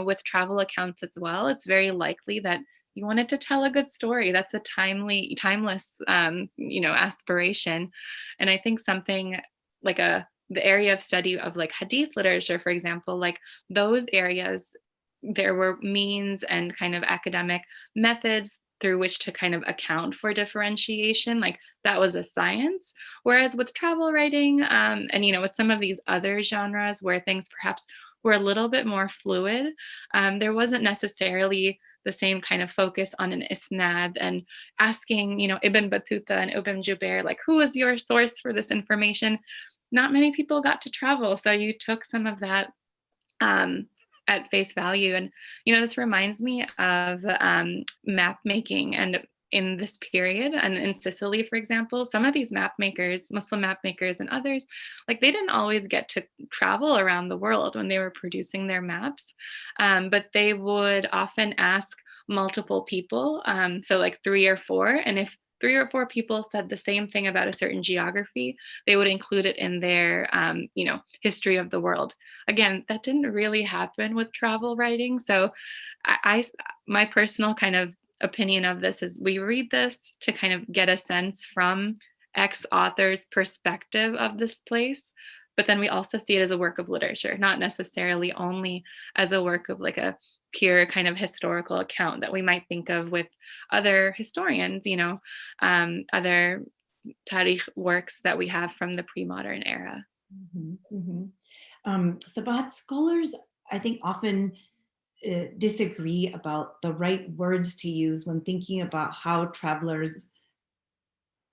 B: with travel accounts as well. It's very likely that you wanted to tell a good story. That's a timeless, aspiration. And I think something like the area of study of like hadith literature, for example, like those areas, there were means and kind of academic methods through which to kind of account for differentiation. Like that was a science. Whereas with travel writing, and with some of these other genres where things perhaps were a little bit more fluid, there wasn't necessarily the same kind of focus on an isnad and asking, Ibn Battuta and Ibn Jubair, like, who was your source for this information? Not many people got to travel. So you took some of that um, at face value. And, this reminds me of map making. And in this period, and in Sicily, for example, some of these map makers, Muslim map makers and others, like they didn't always get to travel around the world when they were producing their maps, but they would often ask multiple people, so like 3 or 4. And if 3 or 4 people said the same thing about a certain geography, they would include it in their, history of the world. Again, that didn't really happen with travel writing. So my personal kind of opinion of this is we read this to kind of get a sense from X author's perspective of this place, but then we also see it as a work of literature, not necessarily only as a work of like a pure kind of historical account that we might think of with other historians, other tarikh works that we have from the pre-modern era.
A: Sabahat, scholars, I think, often disagree about the right words to use when thinking about how travelers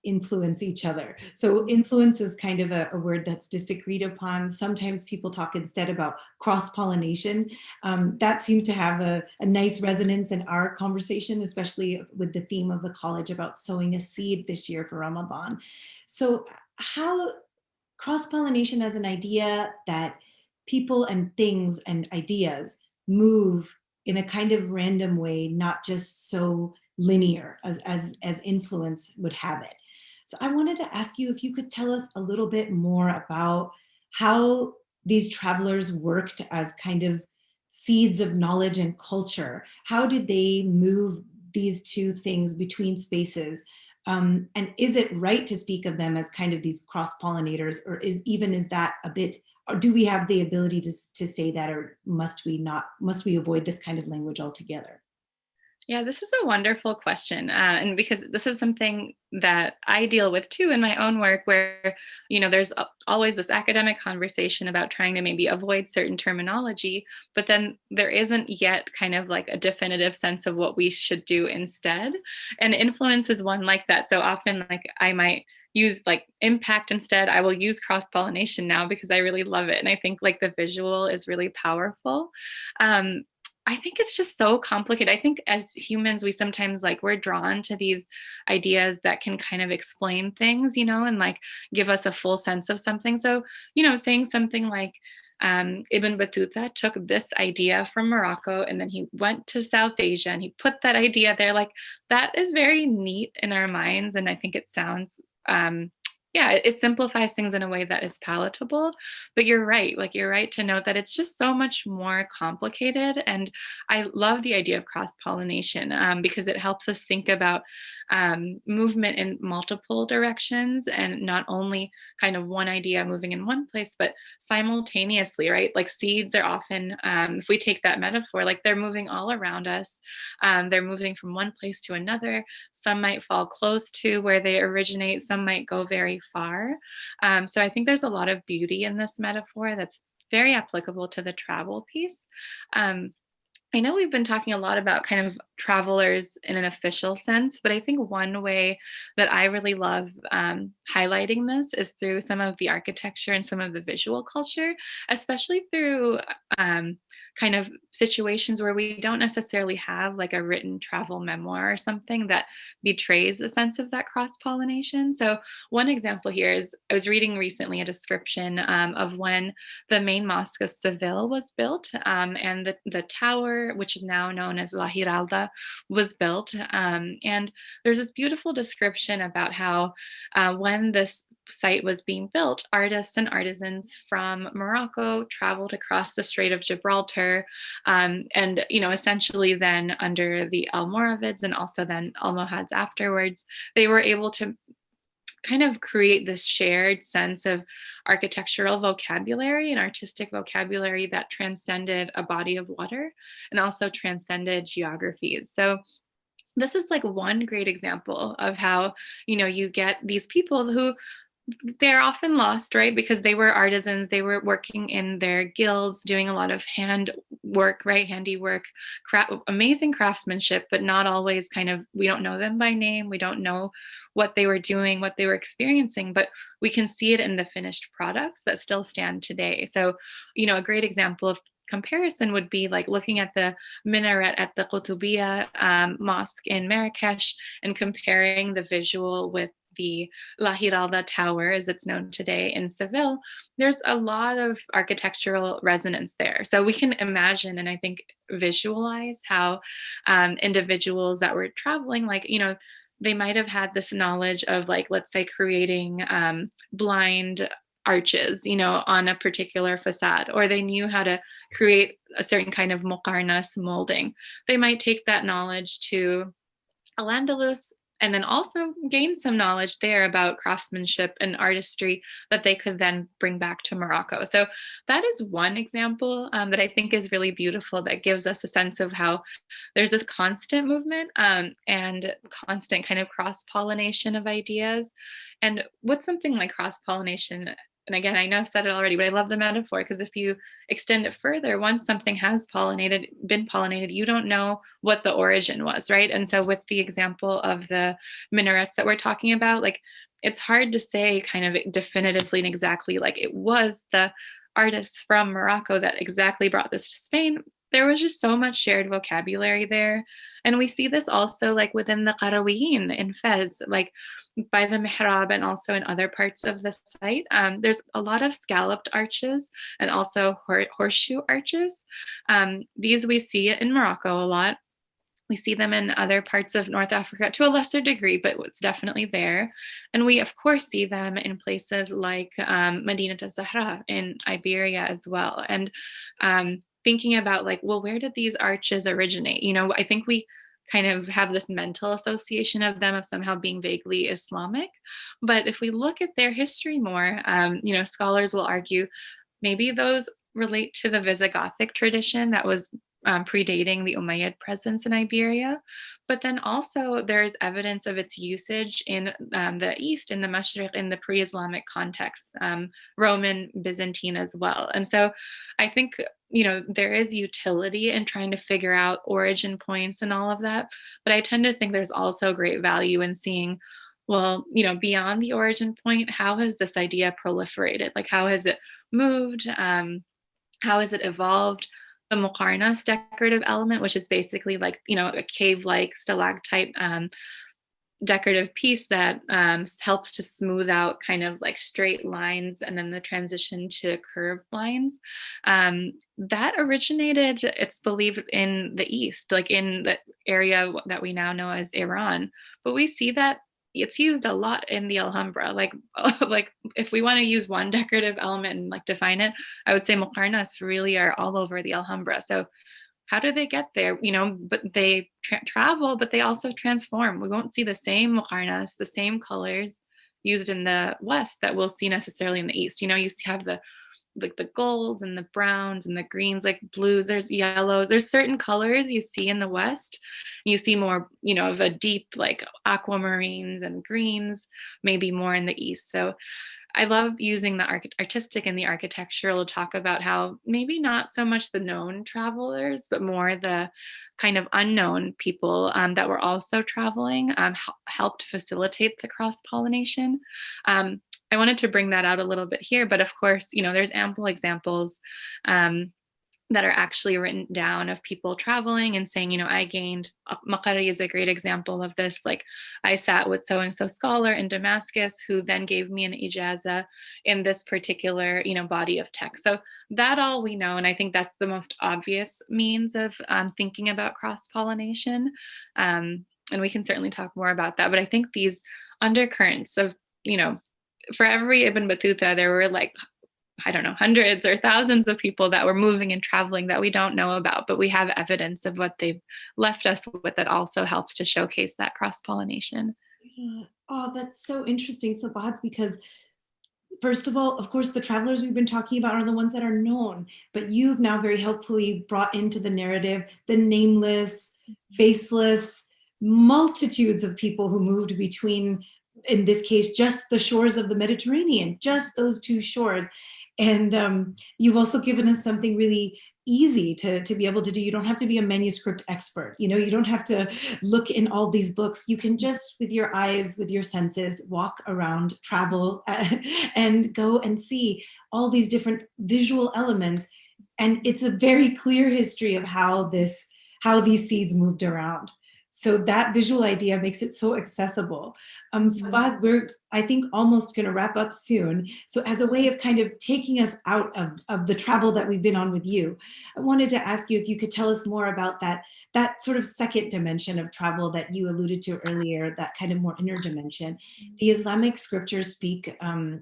A: influence each other. So influence is kind of a word that's disagreed upon. Sometimes people talk instead about cross-pollination. That seems to have a nice resonance in our conversation, especially with the theme of the college about sowing a seed this year for Ramadan. So how cross-pollination as an idea that people and things and ideas move in a kind of random way, not just so linear as influence would have it. So I wanted to ask you if you could tell us a little bit more about how these travelers worked as kind of seeds of knowledge and culture. How did they move these two things between spaces? And is it right to speak of them as kind of these cross-pollinators, or is that a bit, or do we have the ability to say that, or must we avoid this kind of language altogether?
B: Yeah, this is a wonderful question. And because this is something that I deal with too in my own work, where, there's always this academic conversation about trying to maybe avoid certain terminology, but then there isn't yet kind of like a definitive sense of what we should do instead. And influence is one like that. So often, like, I might use like impact instead. I will use cross-pollination now because I really love it. And I think like the visual is really powerful. I think it's just so complicated. I think as humans, we sometimes like we're drawn to these ideas that can kind of explain things, and like give us a full sense of something. So, saying something like Ibn Battuta took this idea from Morocco and then he went to South Asia and he put that idea there. Like that is very neat in our minds. And I think it sounds yeah, it simplifies things in a way that is palatable. But you're right. Like you're right to note that it's just so much more complicated. And I love the idea of cross-pollination because it helps us think about movement in multiple directions and not only kind of one idea moving in one place, but simultaneously, right? Like seeds are often, if we take that metaphor, like they're moving all around us. They're moving from one place to another. Some might fall close to where they originate. Some might go very far. So I think there's a lot of beauty in this metaphor that's very applicable to the travel piece. I know we've been talking a lot about kind of travelers in an official sense, but I think one way that I really love highlighting this is through some of the architecture and some of the visual culture, especially through um, kind of situations where we don't necessarily have like a written travel memoir or something that betrays a sense of that cross pollination. So, one example here is I was reading recently a description of when the main mosque of Seville was built, and the tower, which is now known as La Giralda, was built. And there's this beautiful description about how when this site was being built, artists and artisans from Morocco traveled across the Strait of Gibraltar, and essentially then under the Almoravids and also then Almohads afterwards, they were able to kind of create this shared sense of architectural vocabulary and artistic vocabulary that transcended a body of water and also transcended geographies. So this is like one great example of how you get these people who they're often lost, right? Because they were artisans, they were working in their guilds, doing a lot of hand work, right? Handiwork, amazing craftsmanship, but not always we don't know them by name. We don't know what they were doing, what they were experiencing, but we can see it in the finished products that still stand today. So, a great example of comparison would be like looking at the minaret at the Qutubiyya mosque in Marrakesh and comparing the visual with the La Giralda Tower, as it's known today in Seville. There's a lot of architectural resonance there. So we can imagine and I think visualize how individuals that were traveling, they might have had this knowledge of, like, let's say, creating blind arches, on a particular facade, or they knew how to create a certain kind of muqarnas molding. They might take that knowledge to Al-Andalus and then also gain some knowledge there about craftsmanship and artistry that they could then bring back to Morocco. So that is one example that I think is really beautiful, that gives us a sense of how there's this constant movement and constant kind of cross-pollination of ideas. And with something like cross-pollination, and again, I know I've said it already, but I love the metaphor, because if you extend it further, once something has been pollinated, you don't know what the origin was, right? And so with the example of the minarets that we're talking about, like, it's hard to say kind of definitively and exactly, like, it was the artists from Morocco that exactly brought this to Spain. There was just so much shared vocabulary there. And we see this also like within the Qarawiyyin in Fez, like by the mihrab and also in other parts of the site. There's a lot of scalloped arches and also horseshoe arches. These we see in Morocco a lot. We see them in other parts of North Africa to a lesser degree, but it's definitely there. And we, of course, see them in places like Medina Zahra in Iberia as well. And thinking about, like, well, where did these arches originate? I think we kind of have this mental association of them of somehow being vaguely Islamic. But if we look at their history more, scholars will argue maybe those relate to the Visigothic tradition that was predating the Umayyad presence in Iberia. But then also there's evidence of its usage in the East, in the Mashriq, in the pre-Islamic context, Roman, Byzantine as well. And so I think, there is utility in trying to figure out origin points and all of that. But I tend to think there's also great value in seeing, well, beyond the origin point, how has this idea proliferated? Like, how has it moved? How has it evolved? The muqarnas decorative element, which is basically like, a cave-like stalactite decorative piece that helps to smooth out kind of like straight lines and then the transition to curved lines. That originated, it's believed, in the East, like in the area that we now know as Iran. But we see that it's used a lot in the Alhambra. Like, like if we want to use one decorative element and like define it, I would say muqarnas really are all over the Alhambra. So how do they get there? But they travel, but they also transform. We won't see the same muqarnas, the same colors used in the West that we'll see necessarily in the East. You have the golds and the browns and the greens, like blues, there's yellows, there's certain colors you see in the West. You see more, of a deep like aquamarines and greens, maybe more in the East. So I love using the artistic and the architectural to talk about how maybe not so much the known travelers, but more the kind of unknown people that were also traveling helped facilitate the cross-pollination. I wanted to bring that out a little bit here, but of course, there's ample examples that are actually written down of people traveling and saying, I gained, Al-Makbari is a great example of this. Like, I sat with so-and-so scholar in Damascus who then gave me an ijaza in this particular, body of text. So that all we know. And I think that's the most obvious means of thinking about cross-pollination. And we can certainly talk more about that. But I think these undercurrents of, for every Ibn Battuta, there were like, I don't know, hundreds or thousands of people that were moving and traveling that we don't know about, but we have evidence of what they've left us with that also helps to showcase that cross-pollination.
A: Yeah. Oh, that's so interesting, Sabahat, because first of all, of course, the travelers we've been talking about are the ones that are known, but you've now very helpfully brought into the narrative the nameless, faceless, multitudes of people who moved between, in this case, just the shores of the Mediterranean, just those two shores. And you've also given us something really easy to be able to do. You don't have to be a manuscript expert. You don't have to look in all these books. You can just, with your eyes, with your senses, walk around, travel, and go and see all these different visual elements. And it's a very clear history of how these seeds moved around. So that visual idea makes it so accessible. Sabahat, we're, I think, almost going to wrap up soon. So as a way of kind of taking us out of the travel that we've been on with you, I wanted to ask you if you could tell us more about that sort of second dimension of travel that you alluded to earlier, that kind of more inner dimension. The Islamic scriptures speak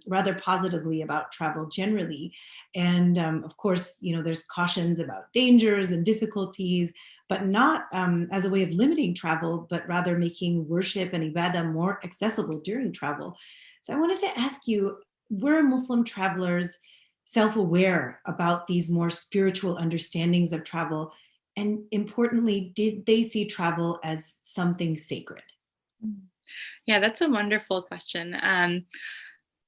A: rather positively about travel generally. And of course, there's cautions about dangers and difficulties, but not as a way of limiting travel, but rather making worship and ibadah more accessible during travel. So I wanted to ask you, were Muslim travelers self-aware about these more spiritual understandings of travel? And importantly, did they see travel as something sacred?
B: Yeah, that's a wonderful question.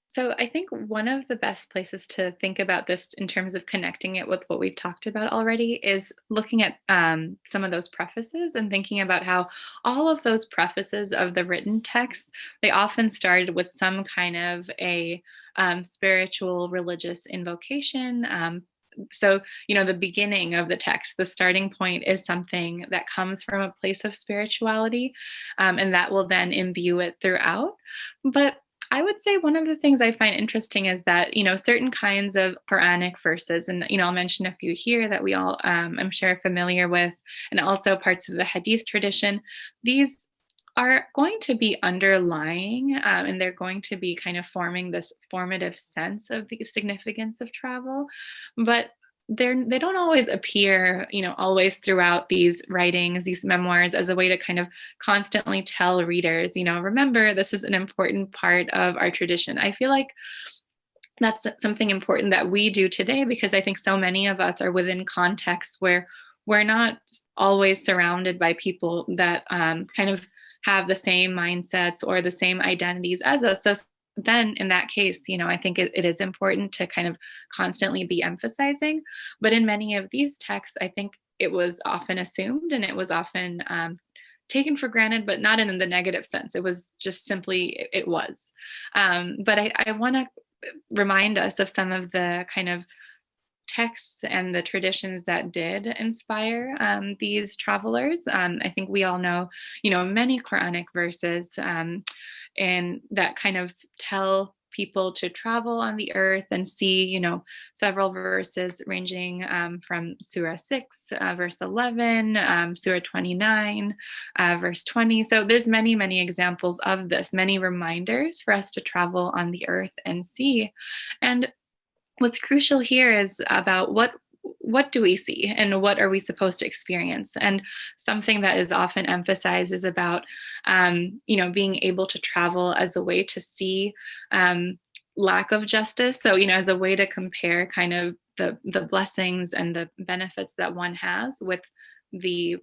B: So I think one of the best places to think about this in terms of connecting it with what we've talked about already is looking at some of those prefaces and thinking about how all of those prefaces of the written texts, they often started with some kind of a spiritual religious invocation. So, the beginning of the text, the starting point is something that comes from a place of spirituality, and that will then imbue it throughout. But I would say one of the things I find interesting is that, certain kinds of Quranic verses, and, I'll mention a few here that we all, I'm sure, are familiar with, and also parts of the Hadith tradition, these are going to be underlying, and they're going to be kind of forming this formative sense of the significance of travel. But they don't always appear, always throughout these writings, these memoirs, as a way to kind of constantly tell readers, remember, this is an important part of our tradition. I feel like that's something important that we do today, because I think so many of us are within contexts where we're not always surrounded by people that kind of have the same mindsets or the same identities as us. So then in that case, I think it is important to kind of constantly be emphasizing. But in many of these texts, I think it was often assumed, and it was often taken for granted, but not in the negative sense. It was just simply, it was. But I want to remind us of some of the kind of texts and the traditions that did inspire these travelers. I think we all know, many Quranic verses and that kind of tell people to travel on the earth and see, several verses ranging from Surah 6, verse 11, Surah 29, verse 20. So there's many, many examples of this, many reminders for us to travel on the earth and see. And what's crucial here is about what do we see and what are we supposed to experience? And something that is often emphasized is about, being able to travel as a way to see lack of justice. So, as a way to compare kind of the blessings and the benefits that one has with the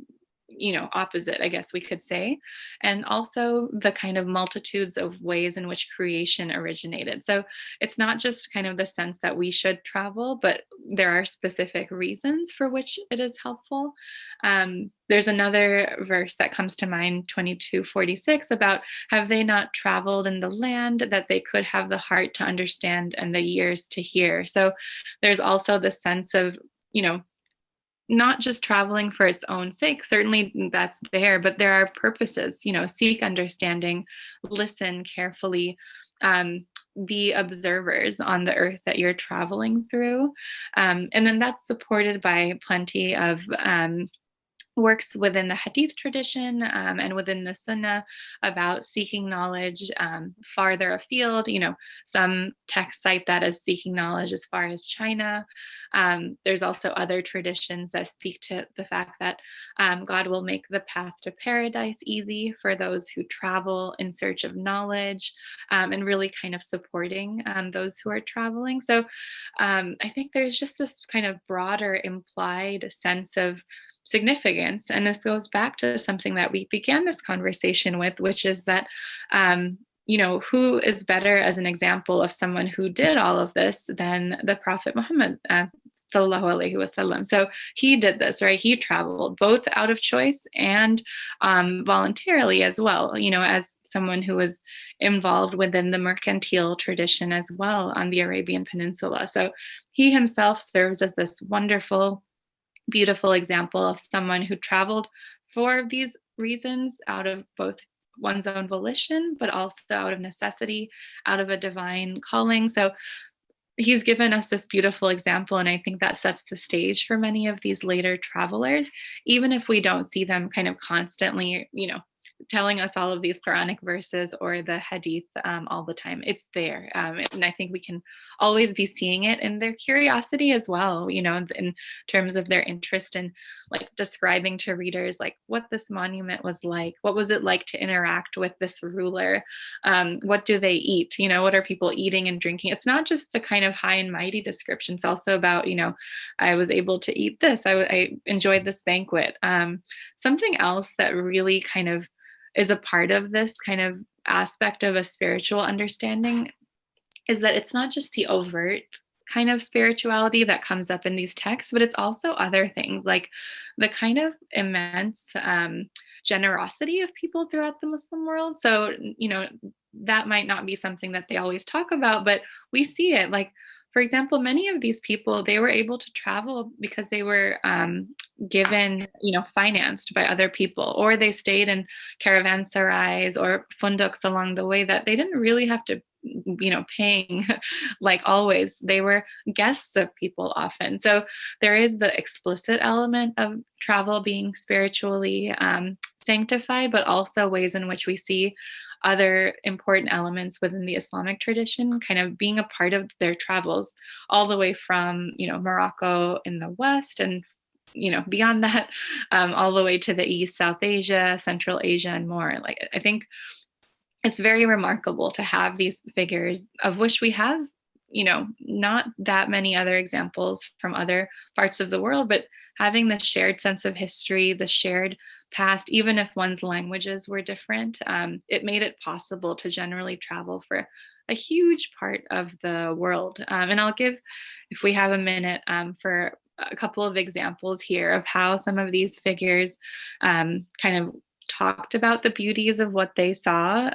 B: opposite, I guess we could say, and also the kind of multitudes of ways in which creation originated. So it's not just kind of the sense that we should travel, but there are specific reasons for which it is helpful. There's another verse that comes to mind, 22:46, about have they not traveled in the land that they could have the heart to understand and the ears to hear. So there's also the sense of, not just traveling for its own sake. Certainly that's there, but there are purposes, seek understanding, listen carefully, be observers on the earth that you're traveling through. And then that's supported by plenty of works within the Hadith tradition and within the Sunnah about seeking knowledge farther afield. Some texts cite that as seeking knowledge as far as China. There's also other traditions that speak to the fact that God will make the path to paradise easy for those who travel in search of knowledge, and really kind of supporting those who are traveling. So I think there's just this kind of broader implied sense of significance. And this goes back to something that we began this conversation with, which is that, who is better as an example of someone who did all of this than the Prophet Muhammad, sallallahu alaihi wasallam. So he did this, right? He traveled both out of choice and voluntarily as well, as someone who was involved within the mercantile tradition as well on the Arabian Peninsula. So he himself serves as this wonderful, beautiful example of someone who traveled for these reasons out of both one's own volition, but also out of necessity, out of a divine calling. So he's given us this beautiful example, and I think that sets the stage for many of these later travelers, even if we don't see them kind of constantly, telling us all of these Quranic verses or the Hadith all the time. It's there. And I think we can always be seeing it in their curiosity as well, in terms of their interest in like describing to readers like what this monument was like. What was it like to interact with this ruler? What do they eat? What are people eating and drinking? It's not just the kind of high and mighty description. It's also about, I was able to eat this. I enjoyed this banquet. Something else that really kind of is a part of this kind of aspect of a spiritual understanding is that it's not just the overt kind of spirituality that comes up in these texts, but it's also other things like the kind of immense generosity of people throughout the Muslim world. So, that might not be something that they always talk about, but we see it. Like, for example, many of these people, they were able to travel because they were given, financed by other people, or they stayed in caravanserais or funduks along the way that they didn't really have to, paying like always. They were guests of people often. So there is the explicit element of travel being spiritually sanctified, but also ways in which we see other important elements within the Islamic tradition kind of being a part of their travels, all the way from, Morocco in the West and, beyond that, all the way to the East, South Asia, Central Asia, and more. Like, I think it's very remarkable to have these figures, of which we have, not that many other examples from other parts of the world, but having the shared sense of history, the shared past, even if one's languages were different, it made it possible to generally travel for a huge part of the world. And I'll give, if we have a minute, for a couple of examples here of how some of these figures kind of talked about the beauties of what they saw.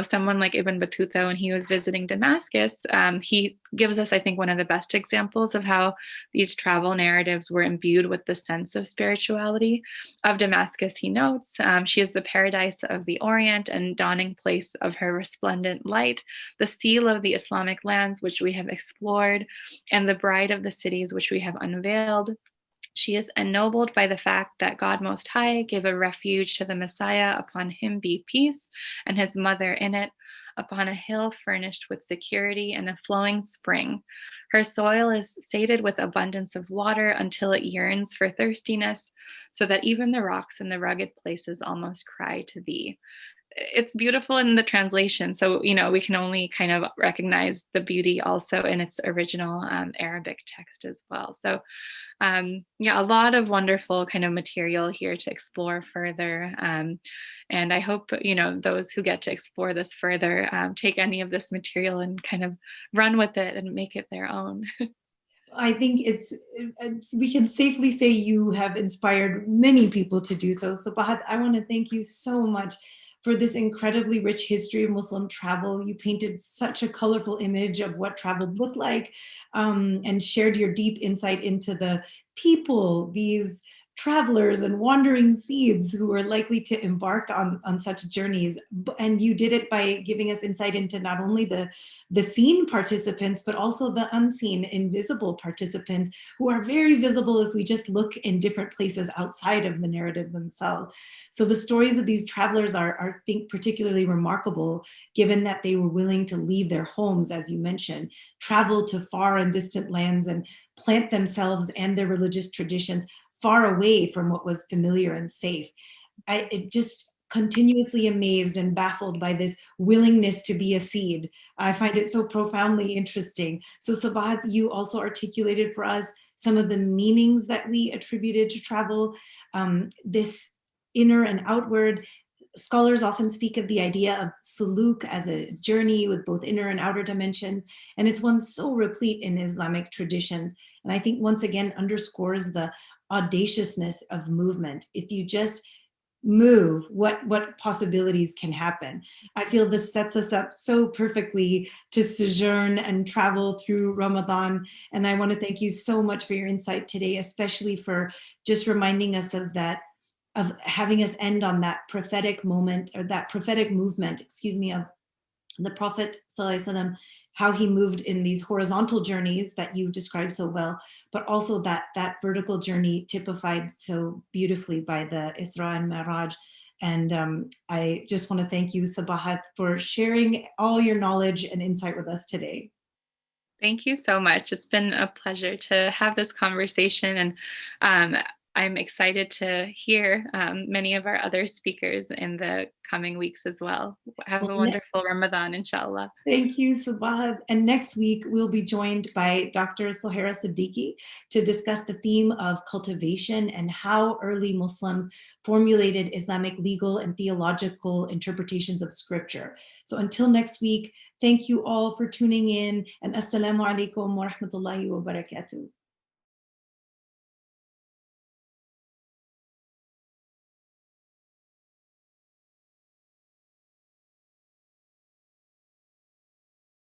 B: Someone like Ibn Battuta, when he was visiting Damascus, he gives us, I think, one of the best examples of how these travel narratives were imbued with the sense of spirituality of Damascus. He notes, she is the paradise of the Orient and dawning place of her resplendent light, the seal of the Islamic lands which we have explored, and the bride of the cities which we have unveiled. She is ennobled by the fact that God Most High gave a refuge to the Messiah, upon him be peace, and his mother in it, upon a hill furnished with security and a flowing spring. Her soil is sated with abundance of water until it yearns for thirstiness, so that even the rocks in the rugged places almost cry to thee. it's beautiful in the translation. So, we can only kind of recognize the beauty also in its original Arabic text as well. So, yeah, a lot of wonderful kind of material here to explore further. And I hope, those who get to explore this further take any of this material and kind of run with it and make it their own.
A: I think we can safely say you have inspired many people to do so. So Bahat, I want to thank you so much for this incredibly rich history of Muslim travel. You painted such a colorful image of what travel looked like, and shared your deep insight into the people, these travelers and wandering seeds who are likely to embark on such journeys. And you did it by giving us insight into not only the seen participants, but also the unseen, invisible participants who are very visible if we just look in different places outside of the narrative themselves. So the stories of these travelers are, I think, particularly remarkable, given that they were willing to leave their homes, as you mentioned, travel to far and distant lands and plant themselves and their religious traditions far away from what was familiar and safe. It just continuously amazed and baffled by this willingness to be a seed. I find it so profoundly interesting. So Sabahat, you also articulated for us some of the meanings that we attributed to travel, this inner and outward. Scholars often speak of the idea of suluk as a journey with both inner and outer dimensions, and it's one so replete in Islamic traditions. And I think once again underscores the audaciousness of movement. If you just move, what possibilities can happen? I feel this sets us up so perfectly to sojourn and travel through Ramadan. And I want to thank you so much for your insight today, especially for just reminding us of that, of having us end on that prophetic moment, or that prophetic movement, excuse me, of the Prophet ﷺ, how he moved in these horizontal journeys that you described so well, but also that vertical journey typified so beautifully by the Isra and Mi'raj. And I just want to thank you, Sabahat, for sharing all your knowledge and insight with us today.
B: Thank you so much. It's been a pleasure to have this conversation, and I'm excited to hear many of our other speakers in the coming weeks as well. Have a wonderful Ramadan, inshallah.
A: Thank you, Sabahat. And next week, we'll be joined by Dr. Sohaira Siddiqui to discuss the theme of cultivation and how early Muslims formulated Islamic legal and theological interpretations of scripture. So until next week, thank you all for tuning in, and assalamu alaikum wa rahmatullahi wa barakatuh.